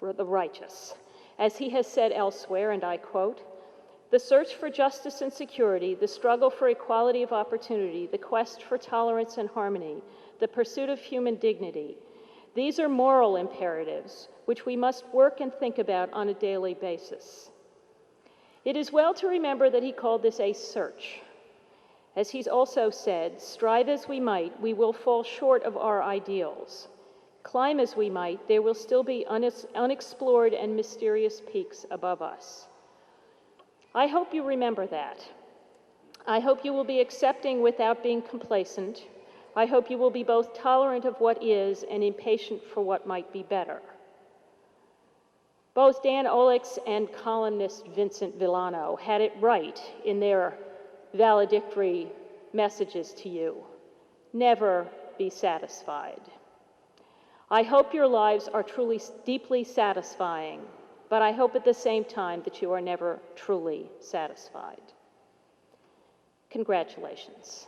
the righteous. As he has said elsewhere, and I quote, "The search for justice and security, the struggle for equality of opportunity, the quest for tolerance and harmony, the pursuit of human dignity, these are moral imperatives which we must work and think about on a daily basis." It is well to remember that he called this a search. As he's also said, strive as we might, we will fall short of our ideals. Climb as we might, there will still be unexplored and mysterious peaks above us. I hope you remember that. I hope you will be accepting without being complacent. I hope you will be both tolerant of what is and impatient for what might be better. Both Dan Olix and columnist Vincent Villano had it right in their valedictory messages to you. Never be satisfied. I hope your lives are truly deeply satisfying, but I hope at the same time that you are never truly satisfied. Congratulations.